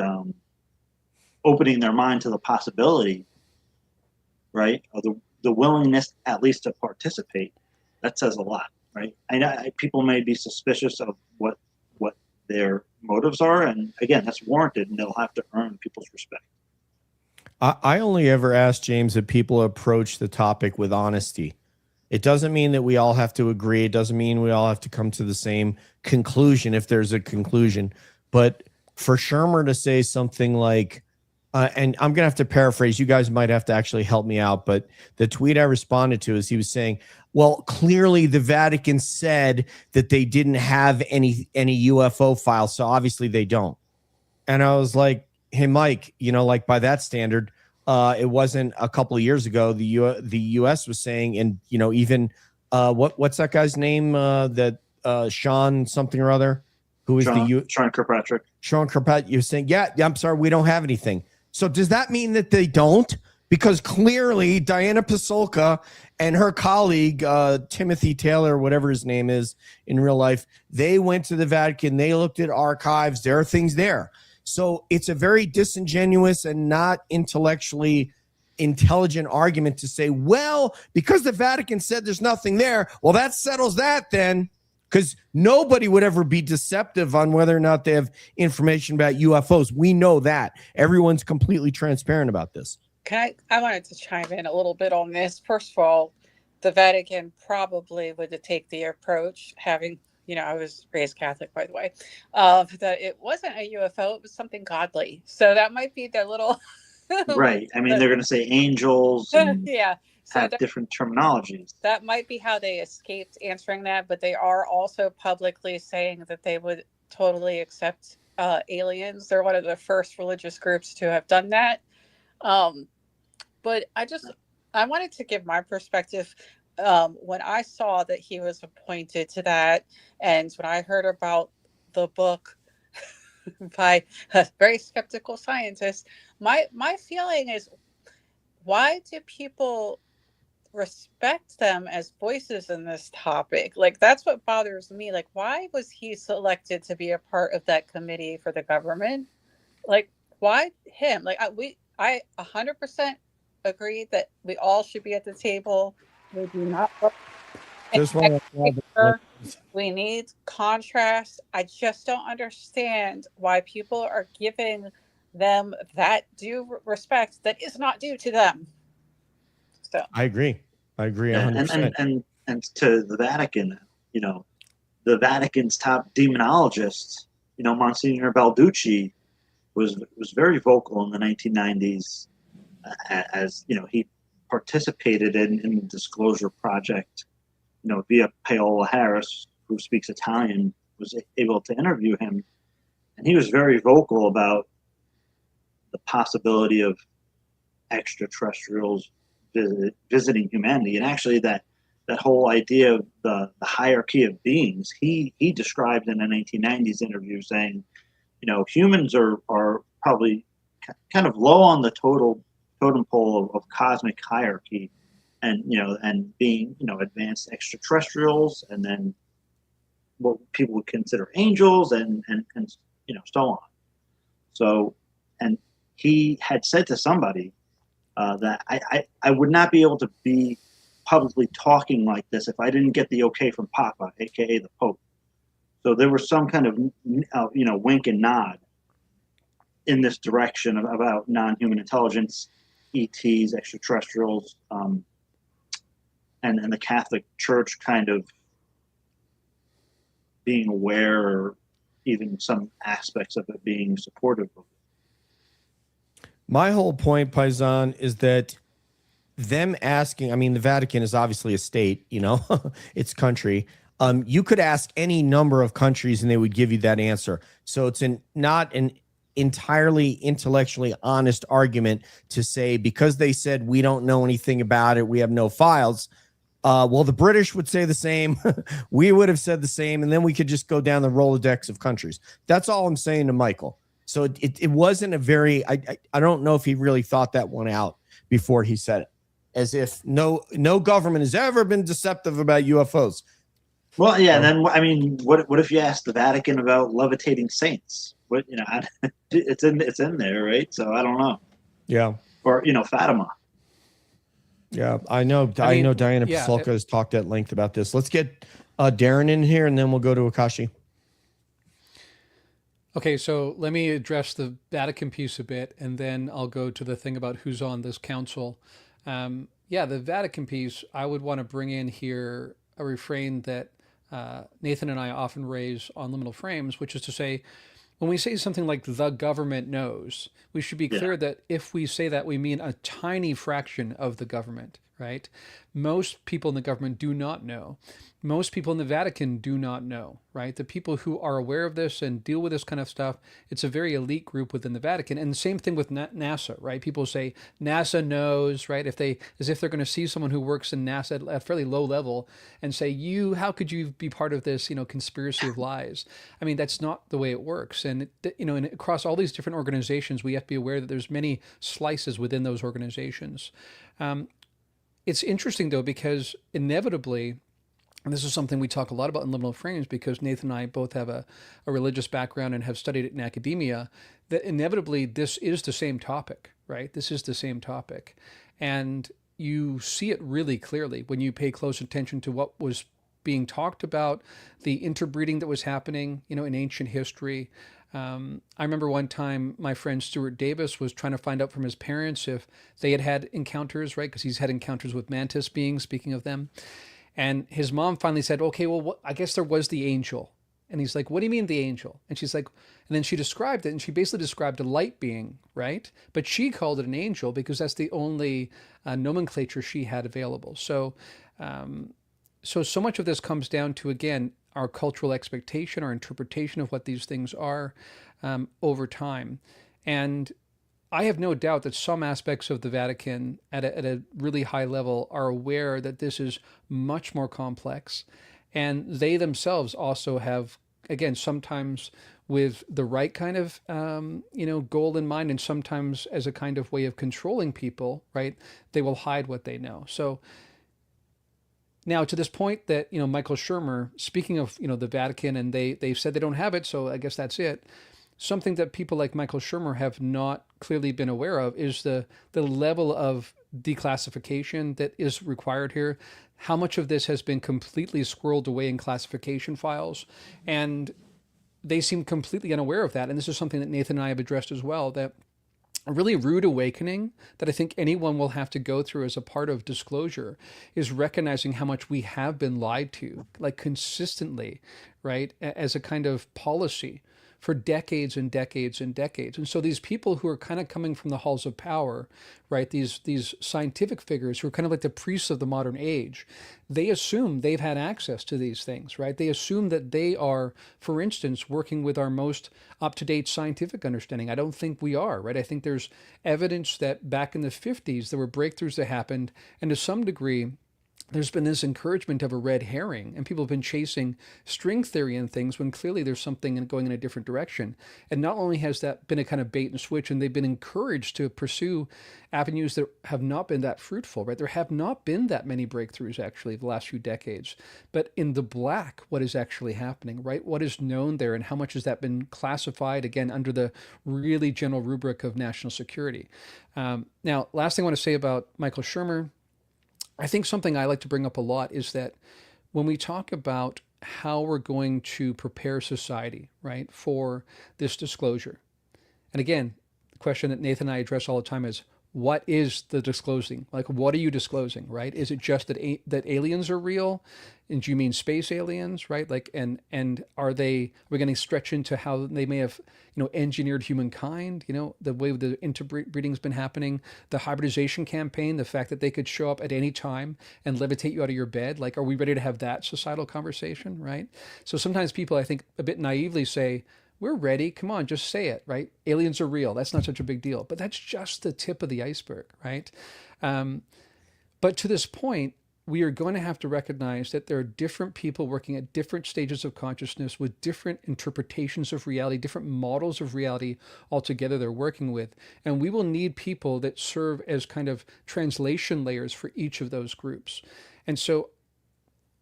opening their mind to the possibility, right, or the willingness at least to participate, that says a lot, right? People may be suspicious of what their motives are, and again, that's warranted, and they'll have to earn people's respect. I only ever ask James that people approach the topic with honesty. It doesn't mean that we all have to agree. It doesn't mean we all have to come to the same conclusion if there's a conclusion. But for Shermer to say something like, and I'm going to have to paraphrase, you guys might have to actually help me out, but the tweet I responded to is he was saying, well, clearly the Vatican said that they didn't have any UFO files, so obviously they don't. And I was like, hey, Mike, like by that standard, it wasn't a couple of years ago. The U.S. was saying, and even what's that guy's name? That Sean something or other, who is Sean Kirkpatrick. Sean Kirkpatrick. You're saying, yeah, I'm sorry, we don't have anything. So does that mean that they don't? Because clearly Diana Pasulka and her colleague Timothy Taylor, whatever his name is in real life, they went to the Vatican. They looked at archives. There are things there. So it's a very disingenuous and not intellectually intelligent argument to say, well, because the Vatican said there's nothing there, well, that settles that then. because nobody would ever be deceptive on whether or not they have information about UFOs. We know that. Everyone's completely transparent about this. I wanted to chime in a little bit on this. First of all, the Vatican probably would take the approach, having, I was raised Catholic, by the way, that it wasn't a UFO, it was something godly. So that might be their little... Right. I mean, they're going to say angels and yeah. So have different terminologies. That might be how they escaped answering that, but they are also publicly saying that they would totally accept aliens. They're one of the first religious groups to have done that. But I wanted to give my perspective. When I saw that he was appointed to that, and when I heard about the book by a very skeptical scientist, my feeling is, why do people respect them as voices in this topic? Like, that's what bothers me. Like, why was he selected to be a part of that committee for the government? Like, why him? Like, I 100% agree that we all should be at the table. We do not. We need contrast. I just don't understand why people are giving them that due respect that is not due to them. So I agree 100%. And to the Vatican, the Vatican's top demonologist, Monsignor Balducci was very vocal in the 1990s, as he participated in the Disclosure Project, via Paola Harris, who speaks Italian, was able to interview him, and he was very vocal about the possibility of extraterrestrials visiting humanity. And actually that whole idea of the hierarchy of beings, he described in a 1990s interview, saying, humans are probably kind of low on the totem pole of cosmic hierarchy, and being advanced extraterrestrials, and then what people would consider angels, and so on. So, and he had said to somebody that I would not be able to be publicly talking like this if I didn't get the okay from Papa, aka the Pope. So there was some kind of wink and nod in this direction about non-human intelligence, ETs, extraterrestrials, and the Catholic Church kind of being aware, or even some aspects of it being supportive of it. My whole point, Paisan, is that them asking, the Vatican is obviously a state, it's country. You could ask any number of countries and they would give you that answer. So it's not an entirely intellectually honest argument to say, because they said we don't know anything about it, we have no files. Well, the British would say the same. We would have said the same. And then we could just go down the Rolodex of countries. That's all I'm saying to Michael. So it wasn't a very, I don't know if he really thought that one out before he said it, as if no government has ever been deceptive about UFOs. Well, yeah. Then, what if you ask the Vatican about levitating saints? What, it's in there, right? So I don't know. Yeah. Or, Fatima. Yeah, I know Diana Pasulka has talked at length about this. Let's get Darren in here, and then we'll go to Akashi. Okay, so let me address the Vatican piece a bit, and then I'll go to the thing about who's on this council. The Vatican piece, I would want to bring in here a refrain that Nathan and I often raise on Liminal Frames, which is to say, when we say something like the government knows, we should be clear that if we say that, we mean a tiny fraction of the government, right? Most people in the government do not know. Most people in the Vatican do not know, right? The people who are aware of this and deal with this kind of stuff, it's a very elite group within the Vatican. And the same thing with NASA, right? People say NASA knows, right? As if they're going to see someone who works in NASA at a fairly low level and say, how could you be part of this, conspiracy of lies? That's not the way it works. And, and across all these different organizations, we have to be aware that there's many slices within those organizations. It's interesting, though, because inevitably, and this is something we talk a lot about in Liminal Frames, because Nathan and I both have a religious background and have studied it in academia, that inevitably this is the same topic, right? This is the same topic. And you see it really clearly when you pay close attention to what was being talked about, the interbreeding that was happening, in ancient history. I remember one time my friend Stuart Davis was trying to find out from his parents if they had encounters, right? Because he's had encounters with mantis beings, speaking of them. And his mom finally said, okay, well, I guess there was the angel. And he's like, what do you mean the angel? And she's like, and then she described it, and she basically described a light being, right? But she called it an angel because that's the only nomenclature she had available. So much of this comes down to, again, our cultural expectation, our interpretation of what these things are over time. And I have no doubt that some aspects of the Vatican at a really high level are aware that this is much more complex. And they themselves also have, again, sometimes with the right kind of, goal in mind, and sometimes as a kind of way of controlling people, right? They will hide what they know. So now to this point that, Michael Shermer, speaking of, the Vatican, and they've said they don't have it, so I guess that's it. Something that people like Michael Shermer have not clearly been aware of is the level of declassification that is required here. How much of this has been completely squirreled away in classification files, and they seem completely unaware of that. And this is something that Nathan and I have addressed as well, that a really rude awakening that I think anyone will have to go through as a part of disclosure is recognizing how much we have been lied to, like consistently, right, as a kind of policy for decades and decades and decades. And so these people who are kind of coming from the halls of power, right, these scientific figures who are kind of like the priests of the modern age, they assume they've had access to these things, right? They assume that they are, for instance, working with our most up-to-date scientific understanding. I don't think we are, right? I think there's evidence that back in the 50s, there were breakthroughs that happened, and to some degree, there's been this encouragement of a red herring, and people have been chasing string theory and things when clearly there's something going in a different direction. And not only has that been a kind of bait and switch, and they've been encouraged to pursue avenues that have not been that fruitful, right? There have not been that many breakthroughs actually the last few decades. But in the black, what is actually happening, right? What is known there, and how much has that been classified, again, under the really general rubric of national security? Now, last thing I want to say about Michael Shermer, I think something I like to bring up a lot is that when we talk about how we're going to prepare society, right, for this disclosure, and again, the question that Nathan and I address all the time is, what is the disclosing? Like, what are you disclosing, right? Is it just that aliens are real? And do you mean space aliens, right? Like, and are we going to stretch into how they may have, engineered humankind? The way the interbreeding's been happening, the hybridization campaign, the fact that they could show up at any time and levitate you out of your bed. Like, are we ready to have that societal conversation, right? So sometimes people, I think, a bit naively say, we're ready. Come on, just say it, right? Aliens are real. That's not such a big deal. But that's just the tip of the iceberg, right? But to this point, we are going to have to recognize that there are different people working at different stages of consciousness with different interpretations of reality, different models of reality altogether they're working with. And we will need people that serve as kind of translation layers for each of those groups. And so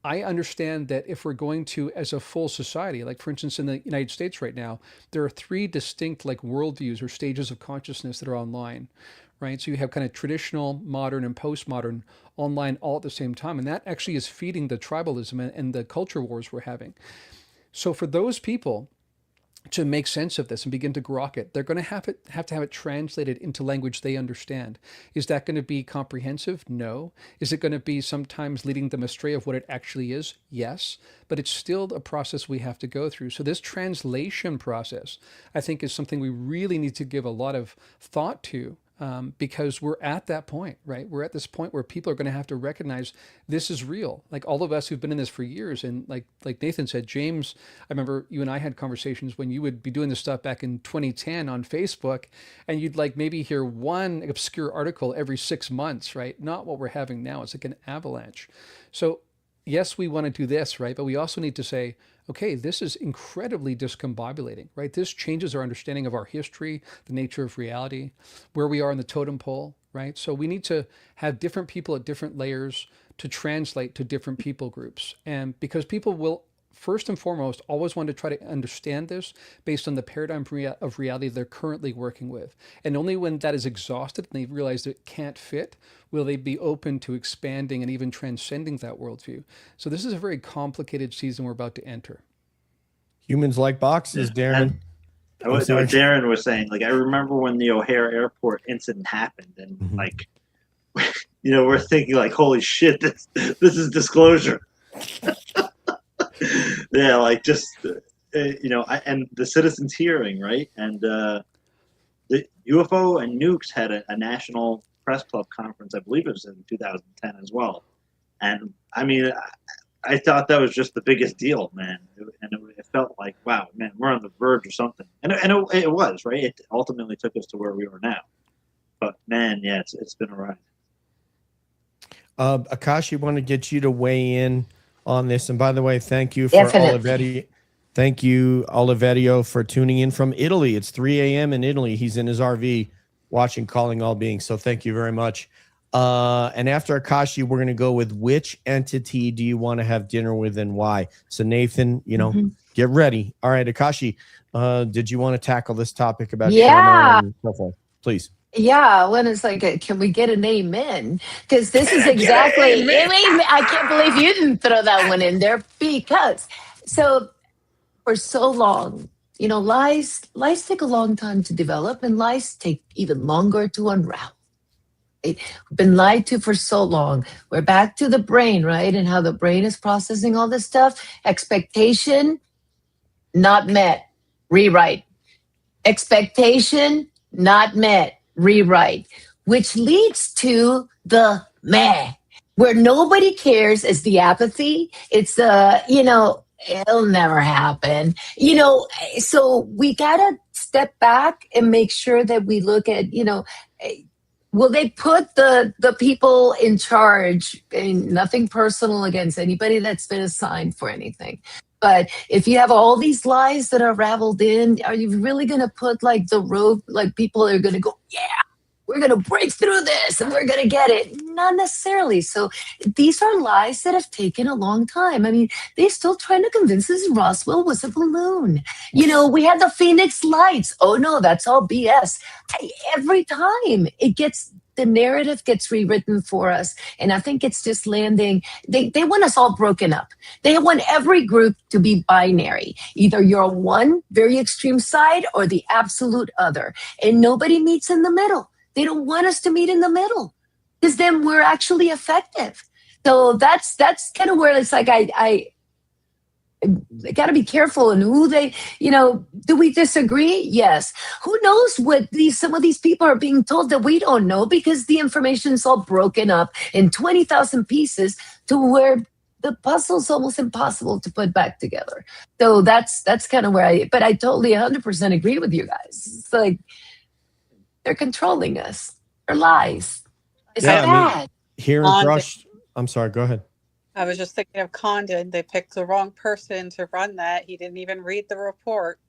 I understand that if we're going to, as a full society, like for instance, in the United States right now, there are three distinct like worldviews or stages of consciousness that are online, right? So you have kind of traditional, modern, and postmodern online all at the same time. And that actually is feeding the tribalism and the culture wars we're having. So for those people to make sense of this and begin to grok it, they're going to have to have it translated into language they understand. Is that going to be comprehensive? No. Is it going to be sometimes leading them astray of what it actually is? Yes. But it's still a process we have to go through. So this translation process, I think, is something we really need to give a lot of thought to. Because we're at that point, right? We're at this point where people are going to have to recognize this is real. Like all of us who've been in this for years, and like Nathan said, James, I remember you and I had conversations when you would be doing this stuff back in 2010 on Facebook, and you'd like maybe hear one obscure article every 6 months, right? Not what we're having now. It's like an avalanche. So yes, we want to do this, right? But we also need to say, okay, this is incredibly discombobulating, right? This changes our understanding of our history, the nature of reality, where we are in the totem pole, right? So we need to have different people at different layers to translate to different people groups. And because people will first and foremost, always want to try to understand this based on the paradigm of reality they're currently working with. And only when that is exhausted and they realize it can't fit, will they be open to expanding and even transcending that worldview. So this is a very complicated season we're about to enter. Humans like boxes, Darren. And what Darren was saying, like, I remember when the O'Hare Airport incident happened, and like, we're thinking like, holy shit, this is disclosure. Yeah, like just and the citizens hearing, right? And the UFO and Nukes had a national press club conference, I believe it was in 2010 as well. And I mean, I thought that was just the biggest deal, man. And it felt like, wow, man, we're on the verge of something. And it was, right? It ultimately took us to where we are now. But man, yeah, it's been a ride. Akashi, want to get you to weigh in on this. And by the way, thank you for Definitely. Thank you, Oliverio, for tuning in from Italy. It's 3 a.m. in Italy. He's in his RV watching Calling All Beings. So thank you very much. And after Akashi, we're going to go with which entity do you want to have dinner with and why? So Nathan, get ready. All right, Akashi, did you want to tackle this topic about Shermer and so forth? Please. Yeah, when it's like, can we get an amen? Because this is exactly, I can't believe you didn't throw that one in there because, so for so long, lies take a long time to develop and lies take even longer to unravel. We've been lied to for so long. We're back to the brain, right? And how the brain is processing all this stuff. Expectation, not met, rewrite. Expectation, not met, rewrite. Which leads to the meh, where nobody cares is the apathy. It's the, it'll never happen. So we got to step back and make sure that we look at, will they put the people in charge? And nothing personal against anybody that's been assigned for anything. But if you have all these lies that are raveled in, are you really going to put like the rope, like people are going to go, yeah, we're going to break through this and we're going to get it? Not necessarily. So these are lies that have taken a long time. I mean, they're still trying to convince us Roswell was a balloon. We had the Phoenix Lights. Oh no, that's all BS. Every time the narrative gets rewritten for us. And I think it's just landing. They want us all broken up. They want every group to be binary. Either you're on one very extreme side or the absolute other. And nobody meets in the middle. They don't want us to meet in the middle because then we're actually effective. So that's kind of where it's like I got to be careful in who they, do we disagree? Yes. Who knows what some of these people are being told that we don't know because the information is all broken up in 20,000 pieces to where the puzzle's almost impossible to put back together. So that's kind of where but I totally 100% agree with you guys. It's like, they're controlling us. They're lies. It's bad. Here in Brush, I'm sorry, go ahead. I was just thinking of Condon. They picked the wrong person to run that. He didn't even read the report.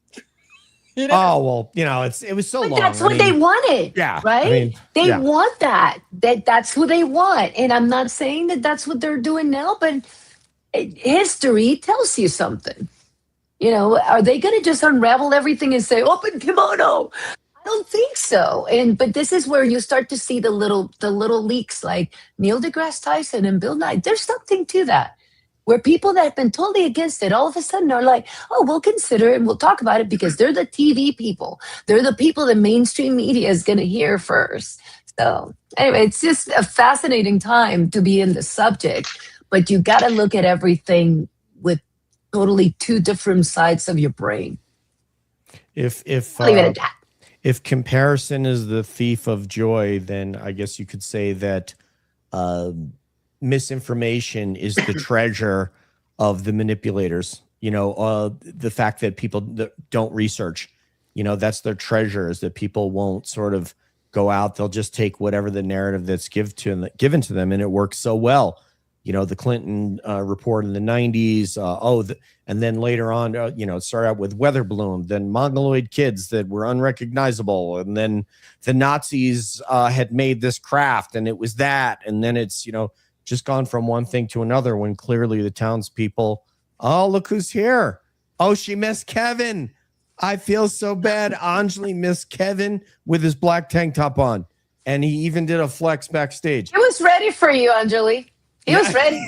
Oh, well, it was so long. That's what they wanted. Yeah. Right? They want that. That's who they want. And I'm not saying that that's what they're doing now, but history tells you something. Are they going to just unravel everything and say, open kimono? I don't think so. But this is where you start to see the little leaks like Neil deGrasse Tyson and Bill Nye. There's something to that, where people that have been totally against it all of a sudden are like, oh, we'll consider it and we'll talk about it because they're the TV people. They're the people that mainstream media is going to hear first. So anyway, it's just a fascinating time to be in the subject, but you got to look at everything with totally two different sides of your brain. If I'll leave it at that. If comparison is the thief of joy, then I guess you could say that misinformation is the treasure of the manipulators. The fact that people don't research, that's their treasure, is that people won't sort of go out. They'll just take whatever the narrative that's given to them, and it works so well. The Clinton report in the 90s, and then later on, it started out with weather balloon, then Mongoloid kids that were unrecognizable. And then the Nazis had made this craft and it was that. And then it's, just gone from one thing to another when clearly the townspeople Oh, look who's here. Oh, she missed Kevin. I feel so bad. Anjali missed Kevin with his black tank top on. And he even did a flex backstage. He was ready for you, Anjali. He was ready.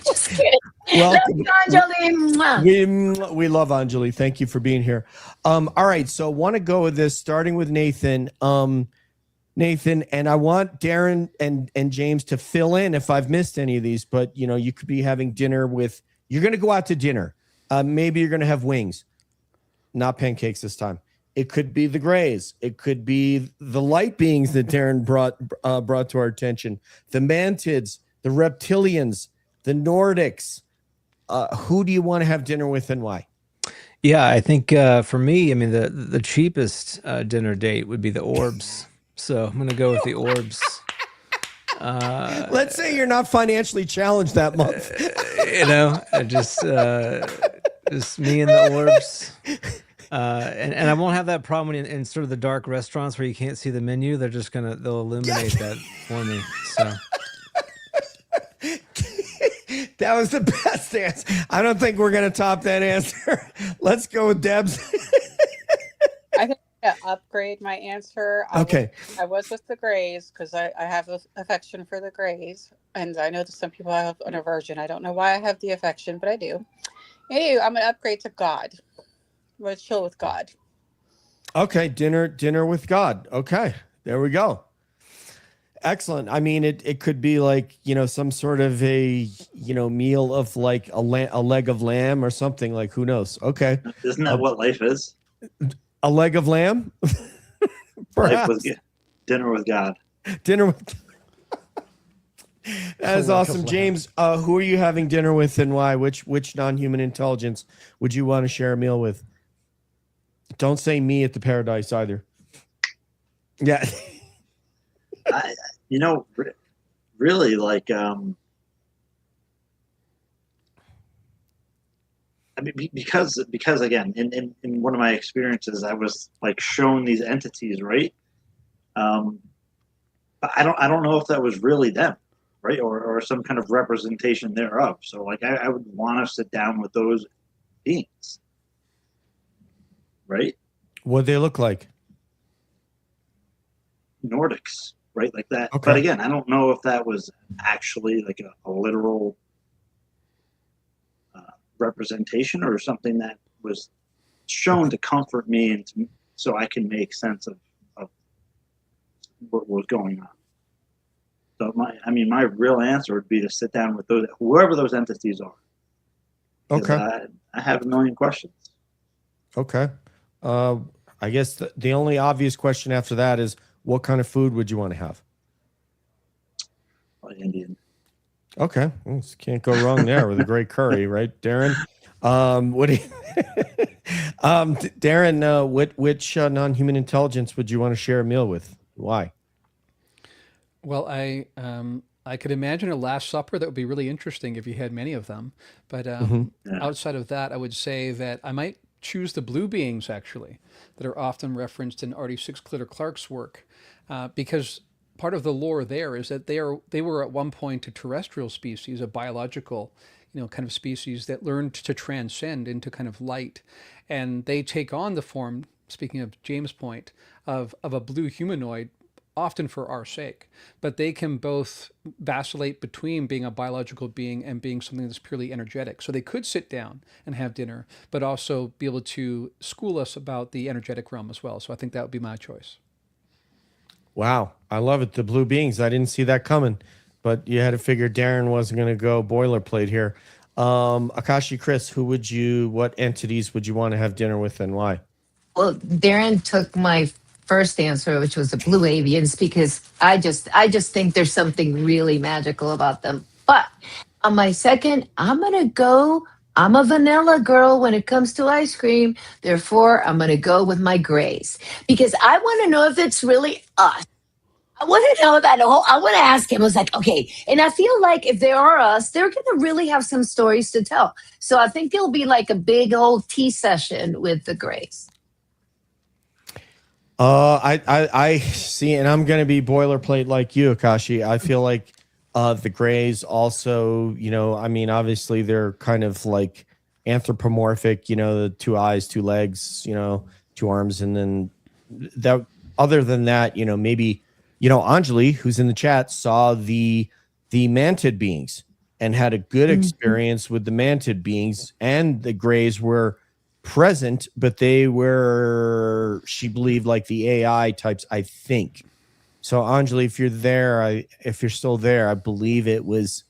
Just kidding. Well, Love you, Anjali. we love Anjali. Thank you for being here. All right, so want to go with this, starting with Nathan. Nathan, and I want Darren and James to fill in if I've missed any of these, but you could be having dinner with, you're going to go out to dinner. Maybe you're going to have wings, not pancakes this time. It could be the Greys. It could be the light beings that Darren brought to our attention, the Mantids, the Reptilians, the Nordics. Who do you want to have dinner with and why? Yeah, I think for me, I mean, the cheapest dinner date would be the Orbs. So I'm going to go with the Orbs. Let's say you're not financially challenged that month. Just me and the Orbs. And I won't have that problem in sort of the dark restaurants where you can't see the menu. They'll illuminate that for me. So. That was the best answer. I don't think we're going to top that answer. Let's go with Debs. I think I upgrade my answer. Okay. I was with the Greys because I have an affection for the Greys. And I know that some people have an aversion. I don't know why I have the affection, but I do. Anyway, I'm going to upgrade to God. I'm going to chill with God. Okay, dinner with God. Okay, there we go. Excellent. I mean, it could be like, some sort of a, meal of like a leg of lamb or something, like, who knows? Okay. Isn't that what life is? A leg of lamb? Life was dinner with God. Dinner with That is awesome. James, who are you having dinner with and why? Which non-human intelligence would you want to share a meal with? Don't say me at the Paradise either. Yeah. Really, like, because again, in one of my experiences, I was like shown these entities, right? But I don't know if that was really them, right, or some kind of representation thereof. So, like, I would want to sit down with those beings, right? What they look like? Nordics. Right, like that. Okay. But again, I don't know if that was actually like a literal representation or something that was shown to comfort me and so I can make sense of what was going on. So my real answer would be to sit down with whoever those entities are. Okay. I have a million questions. Okay. I guess the only obvious question after that is, what kind of food would you want to have? Indian. Okay. Well, can't go wrong there with a great curry, right, Darren? What do you Darren, which non-human intelligence would you want to share a meal with? Why? Well, I could imagine a Last Supper that would be really interesting if you had many of them. But outside of that, I would say that I might choose the blue beings, actually, that are often referenced in Artie Six-Clitter-Clark's work, because part of the lore there is that they were at one point a terrestrial species, a biological, kind of species that learned to transcend into kind of light, and they take on the form, speaking of James' point, of a blue humanoid, often for our sake, but they can both vacillate between being a biological being and being something that's purely energetic. So they could sit down and have dinner, but also be able to school us about the energetic realm as well. So I think that would be my choice. What I love it. The blue beings. I didn't see that coming, but you had to figure Darren wasn't going to go boilerplate here. Akashi, Chris, what entities would you want to have dinner with and why? Well, Darren took my first answer, which was the blue avians, because I just think there's something really magical about them. But on my second, I'm a vanilla girl when it comes to ice cream. Therefore, I'm going to go with my Greys, because I want to know if it's really us. I want to know that I want to ask him. I was like, okay. And I feel like if they are us, they're going to really have some stories to tell. So I think it'll be like a big old tea session with the Greys. I see, and I'm going to be boilerplate like you, Akashi. I feel like The Greys also, I mean, obviously they're kind of like anthropomorphic, the 2 eyes, 2 legs, 2 arms. And then that, other than that, maybe, Anjali, who's in the chat, saw the mantid beings and had a good experience with the mantid beings, and the Greys were present, but they were, she believed, like the AI types, I think. So Anjali, if you're there, if you're still there, I believe it was,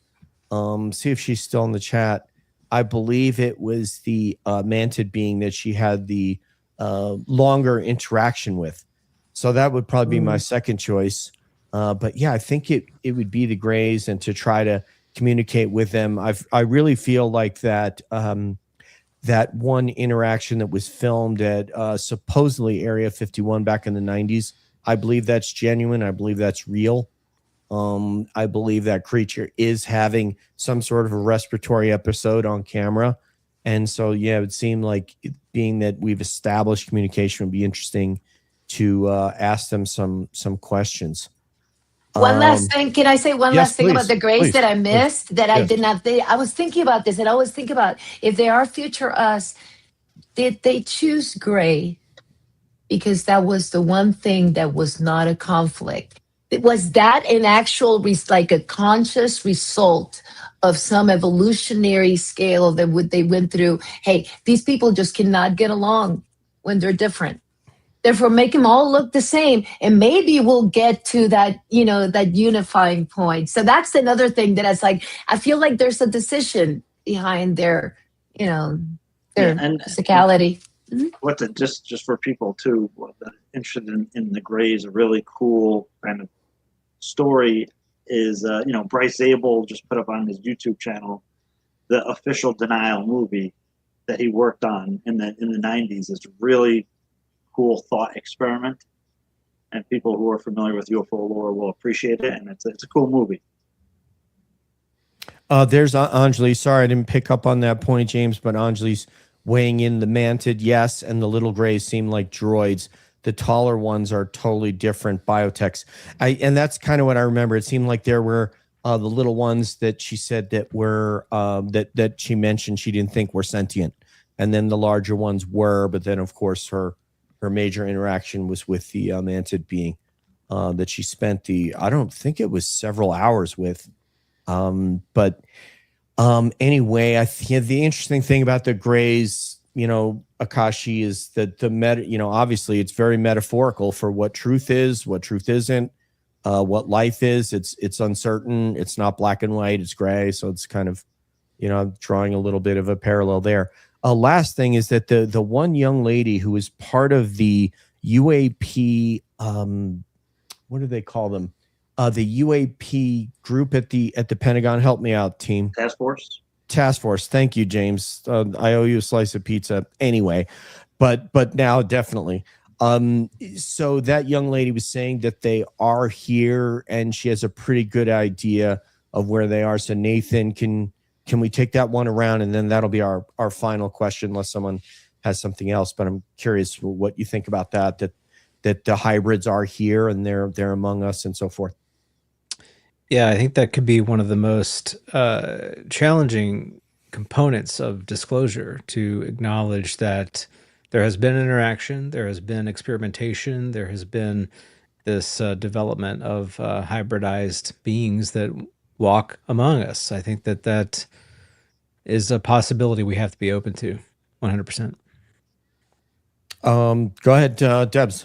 see if she's still in the chat. I believe it was the mantid being that she had the longer interaction with. So that would probably be my second choice. But yeah, I think it would be the Greys, and to try to communicate with them. I really feel like that that one interaction that was filmed at supposedly Area 51 back in the 90s, I believe that's genuine. I believe that's real. I believe that creature is having some sort of a respiratory episode on camera. And so, yeah, it would seem like, being that we've established communication, would be interesting to ask them some questions. One last thing. Can I say one yes, last thing about the Greys that I missed, that I Yes. did not think? I was thinking about this, and I always think about, if they are future us, did they choose Grey because that was the one thing that was not a conflict? Was that an actual, like a conscious result of some evolutionary scale that they went through? Hey, these people just cannot get along when they're different. Therefore, make them all look the same, and maybe we'll get to that, that unifying point. So that's another thing that I feel like there's a decision behind their, their physicality. What just for people too, interested in the Greys, a really cool kind of story is, Bryce Zabel just put up on his YouTube channel the official denial movie that he worked on in the 90s. It's really cool thought experiment, and people who are familiar with UFO lore will appreciate it, and it's a cool movie. There's Anjali. Sorry, I didn't pick up on that point, James, but Anjali's weighing in. The mantid, yes, and the little Greys seem like droids. The taller ones are totally different biotechs. And that's kind of what I remember. It seemed like there were the little ones that she said that were that she mentioned she didn't think were sentient, and then the larger ones were. But then, of course, her major interaction was with the mantid being that she spent I don't think it was several hours with. But anyway, I think the interesting thing about the Greys, Akashi, is that obviously it's very metaphorical for what truth is, what truth isn't, what life is. It's uncertain. It's not black and white. It's gray. So it's kind of, drawing a little bit of a parallel there. Last thing is that the one young lady who was part of the UAP, what do they call them? The UAP group at the Pentagon. Help me out, team. Task Force. Thank you, James. I owe you a slice of pizza anyway, but now definitely. So that young lady was saying that they are here, and she has a pretty good idea of where they are. So Nathan, can we take that one around, and then that'll be our final question, unless someone has something else. But I'm curious what you think about that the hybrids are here and they're among us and so forth. Yeah, I think that could be one of the most challenging components of disclosure, to acknowledge that there has been interaction, there has been experimentation, there has been this development of hybridized beings that walk among us. I think that is a possibility we have to be open to 100%. Go ahead, Debs.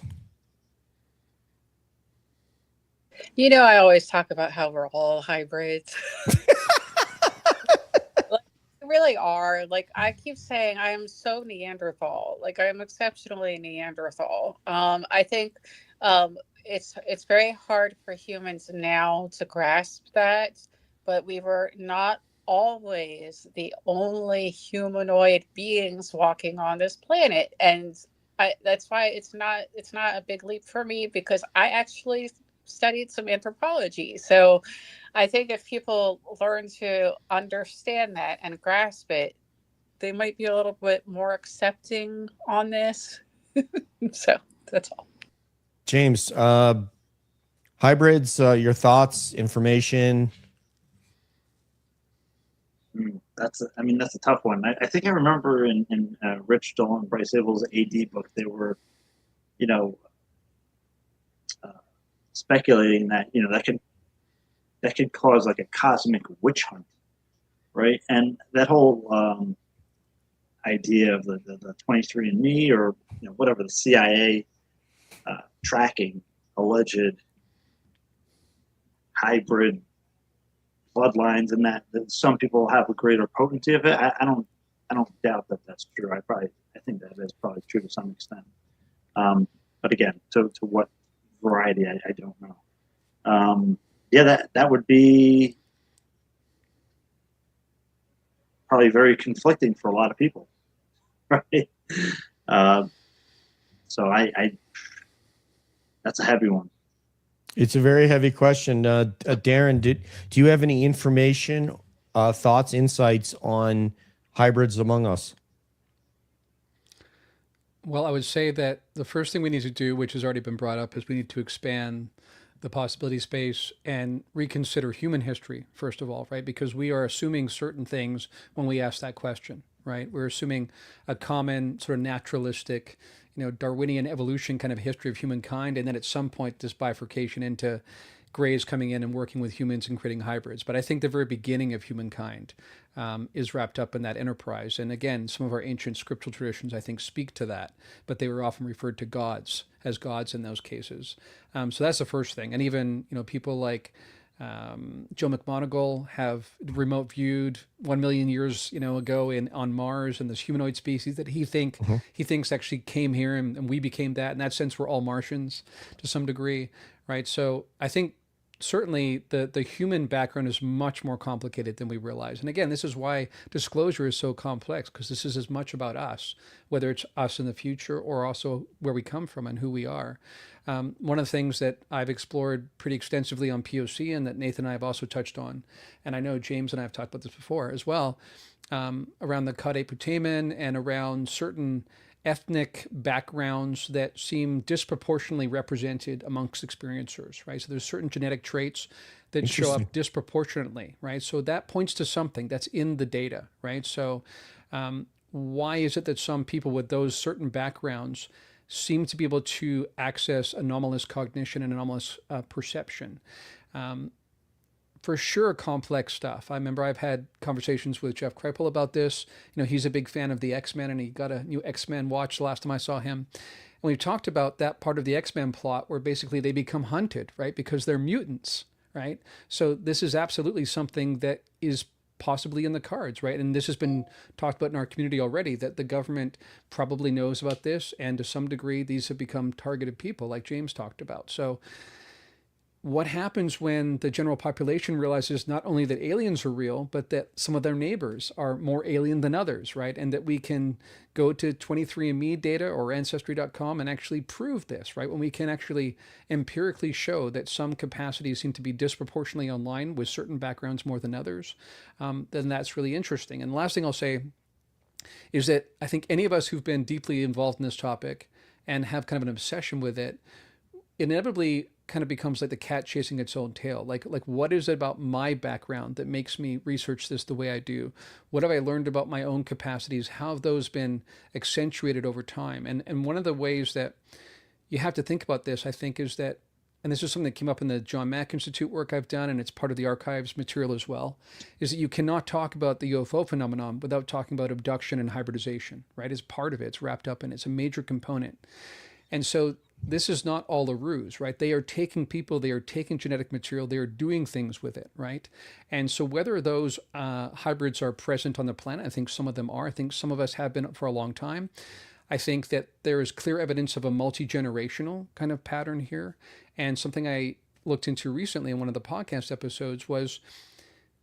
I always talk about how we're all hybrids. We really are. Like, I keep saying I am so Neanderthal. Like, I am exceptionally Neanderthal. I think it's very hard for humans now to grasp that, but we were not always the only humanoid beings walking on this planet, and that's why it's not a big leap for me, because I actually studied some anthropology. So I think if people learn to understand that and grasp it, they might be a little bit more accepting on this. So that's all. James, hybrids, your thoughts, information, I mean, that's a tough one. I think I remember in Rich Dolan and Bryce Abel's AD book, they were, you know, speculating that, you know, that could cause like a cosmic witch hunt, right? And that whole idea of the 23andMe, or, you know, whatever, the CIA tracking alleged hybrid bloodlines, and that some people have a greater potency of it. I don't doubt that that's true. I think that is probably true to some extent. But again, to what variety, I don't know. Yeah, that would be probably very conflicting for a lot of people, right? So I that's a heavy one. It's a very heavy question. Darren, do you have any information, thoughts, insights on hybrids among us? Well, I would say that the first thing we need to do, which has already been brought up, is we need to expand the possibility space and reconsider human history, first of all, right? Because we are assuming certain things when we ask that question, right? We're assuming a common sort of naturalistic, you know, Darwinian evolution kind of history of humankind, and then at some point this bifurcation into Greys coming in and working with humans and creating hybrids. But I think the very beginning of humankind is wrapped up in that enterprise. And again, some of our ancient scriptural traditions, I think, speak to that, but they were often referred to gods as gods in those cases. So that's the first thing. And even, you know, people like Joe McMoneagle have remote viewed 1 million years, you know, ago on Mars, and this humanoid species that he thinks actually came here, and we became that. In that sense, we're all Martians to some degree, right? So I think certainly the human background is much more complicated than we realize. And again, this is why disclosure is so complex, because this is as much about us, whether it's us in the future or also where we come from and who we are. One of the things that I've explored pretty extensively on POC, and that Nathan and I have also touched on, and I know James and I have talked about this before as well, around the Caudate putamen and around certain ethnic backgrounds that seem disproportionately represented amongst experiencers, right? So there's certain genetic traits that show up disproportionately, right? So that points to something that's in the data, right? So why is it that some people with those certain backgrounds seem to be able to access anomalous cognition and anomalous perception? For sure, complex stuff. I remember I've had conversations with Jeff Kripal about this. You know, he's a big fan of the X-Men, and he got a new X-Men watch the last time I saw him. And we talked about that part of the X-Men plot where basically they become hunted, right? Because they're mutants, right? So this is absolutely something that is possibly in the cards, right? And this has been talked about in our community already, that the government probably knows about this, and to some degree, these have become targeted people, like James talked about. So what happens when the general population realizes not only that aliens are real, but that some of their neighbors are more alien than others, right? And that we can go to 23andMe data or Ancestry.com and actually prove this, right? When we can actually empirically show that some capacities seem to be disproportionately online with certain backgrounds more than others, then that's really interesting. And the last thing I'll say is that I think any of us who've been deeply involved in this topic and have kind of an obsession with it, inevitably kind of becomes like the cat chasing its own tail. Like what is it about my background that makes me research this the way I do? What have I learned about my own capacities? How have those been accentuated over time? And one of the ways that you have to think about this, I think, is that, and this is something that came up in the John Mack Institute work I've done, and it's part of the archives material as well, is that you cannot talk about the UFO phenomenon without talking about abduction and hybridization, right? It's part of it. It's wrapped up in it. It's a major component. And so this is not all a ruse, right? They are taking people, they are taking genetic material, they are doing things with it, right? And so whether those hybrids are present on the planet, I think some of them are. I think some of us have been for a long time. I think that there is clear evidence of a multi-generational kind of pattern here. And something I looked into recently in one of the podcast episodes was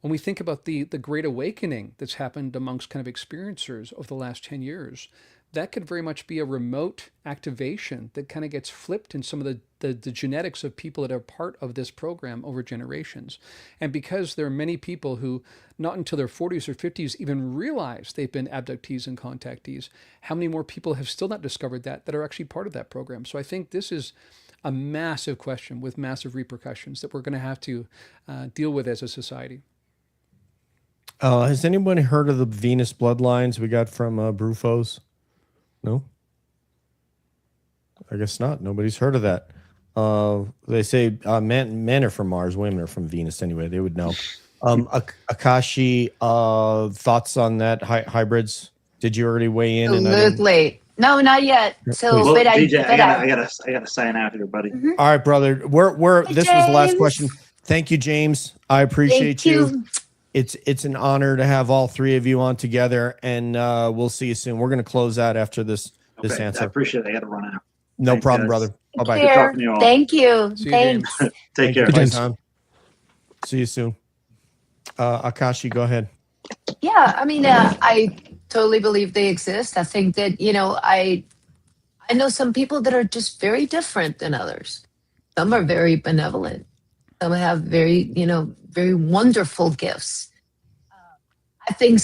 when we think about the Great Awakening that's happened amongst kind of experiencers over the last 10 years, that could very much be a remote activation that kind of gets flipped in some of the genetics of people that are part of this program over generations. And because there are many people who not until their 40s or 50s even realize they've been abductees and contactees, how many more people have still not discovered that are actually part of that program? So I think this is a massive question with massive repercussions that we're going to have to deal with as a society. Has anybody heard of the Venus bloodlines we got from Brufos? No? I guess not. Nobody's heard of that. They say men are from Mars, women are from Venus anyway. They would know. Akashi, thoughts on that? Hybrids? Did you already weigh in? Absolutely. No, not yet. So, Well, but DJ, I I gotta sign out here, buddy. All right, brother. Hi, This was the last James. question. Thank you, James. I appreciate Thank you. you. It's an honor to have all three of you on together, and we'll see you soon. We're going to close out after this Okay, answer. I appreciate it. I gotta run out. No Thanks, problem, guys. brother. Bye bye. Care. talking to you all. Thank you. See you, Thanks. James. Take care. Bye, James. Tom. See you soon. Akashi, go ahead. Yeah, I mean, I totally believe they exist. I think that, I know some people that are just very different than others. Some are very benevolent. Some have very, very wonderful gifts. I think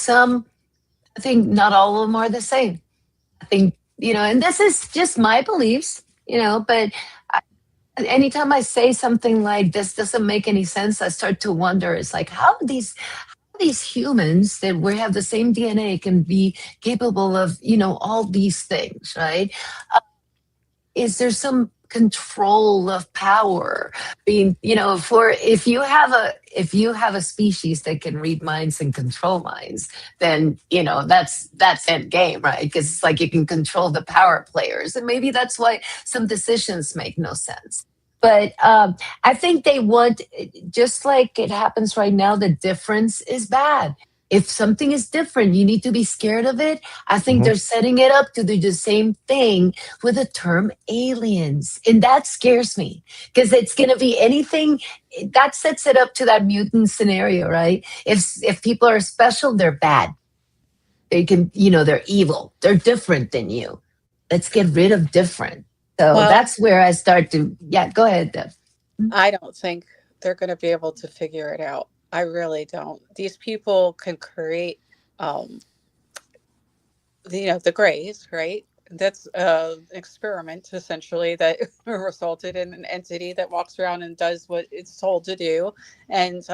not all of them are the same. I think, and this is just my beliefs, but anytime I say something like this doesn't make any sense, I start to wonder, it's like, how these humans that we have the same DNA can be capable of, all these things, right? Is there some control of power being, if you have a species that can read minds and control minds, then, that's end game, right? Because it's like you can control the power players. And maybe that's why some decisions make no sense. But I think they want, just like it happens right now, the difference is bad. If something is different, you need to be scared of it. I think they're setting it up to do the same thing with the term aliens. And that scares me because it's going to be anything that sets it up to that mutant scenario, right? If people are special, they're bad. They can, they're evil. They're different than you. Let's get rid of different. So that's where I start to, go ahead, Deb. I don't think they're going to be able to figure it out. I really don't. These people can create, the grays, right? That's an experiment essentially that resulted in an entity that walks around and does what it's told to do, and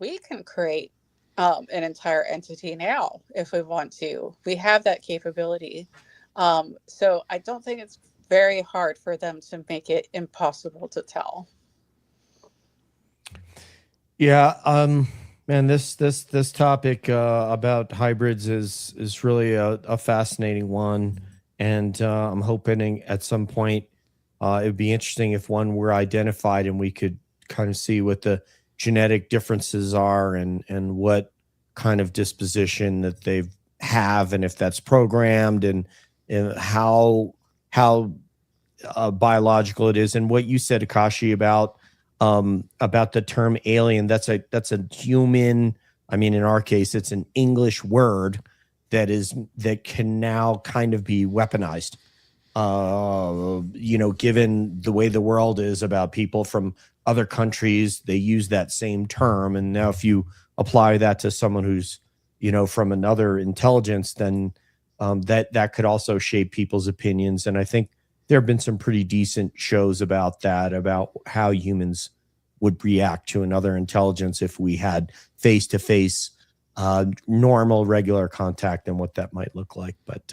we can create an entire entity now if we want to. We have that capability. So I don't think it's very hard for them to make it impossible to tell. Yeah, man, this topic about hybrids is really a fascinating one, and I'm hoping at some point it would be interesting if one were identified and we could kind of see what the genetic differences are and what kind of disposition that they have, and if that's programmed, and how biological it is, and what you said, Akashi, about the term alien. That's a human. I mean, in our case, it's an English word that can now kind of be weaponized. Given the way the world is about people from other countries, they use that same term, and now if you apply that to someone who's from another intelligence, then that could also shape people's opinions. And I think there have been some pretty decent shows about that, about how humans would react to another intelligence if we had face-to-face, normal, regular contact, and what that might look like. But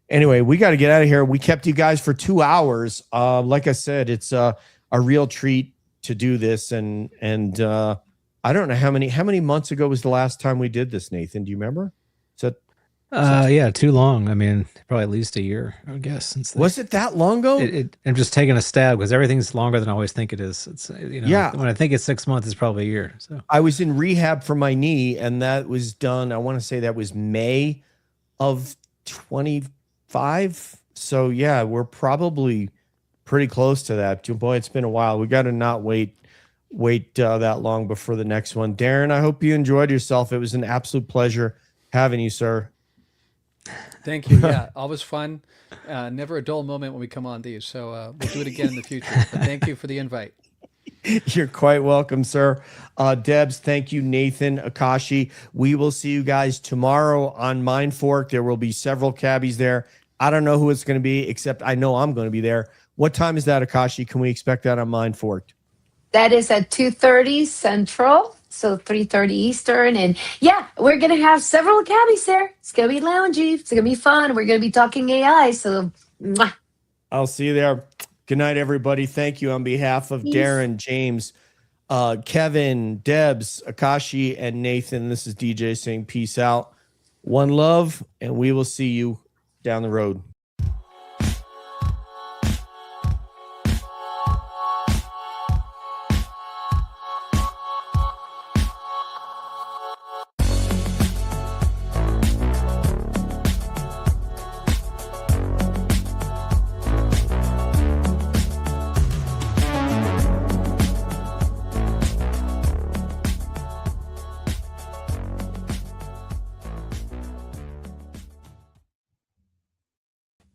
anyway, we got to get out of here. We kept you guys for 2 hours. Like I said, it's a real treat to do this. And I don't know how many months ago was the last time we did this, Nathan? Do you remember? Yeah, too long. I mean, probably at least a year, I would guess. Was it that long ago? I'm just taking a stab because everything's longer than I always think it is. It's Yeah. When I think it's 6 months, it's probably a year. So I was in rehab for my knee, and that was done. I want to say that was May of 25. So yeah, we're probably pretty close to that. Boy, it's been a while. We got to not wait that long before the next one. Darren, I hope you enjoyed yourself. It was an absolute pleasure having you, sir. Thank you. Yeah, always fun. Never a dull moment when we come on these. So we'll do it again in the future. But thank you for the invite. You're quite welcome, sir. Debs, thank you, Nathan, Akashi. We will see you guys tomorrow on Mind Fork. There will be several cabbies there. I don't know who it's going to be, except I know I'm going to be there. What time is that, Akashi? Can we expect that on Mind Fork? That is at 2:30 Central. So 3:30 Eastern. And yeah, we're going to have several cabbies there. It's going to be loungy. It's going to be fun. We're going to be talking AI. So mwah. I'll see you there. Good night, everybody. Thank you on behalf of Peace. Darren, James, Kevin, Debs, Akashi, and Nathan. This is DJ saying peace out. One love, and we will see you down the road.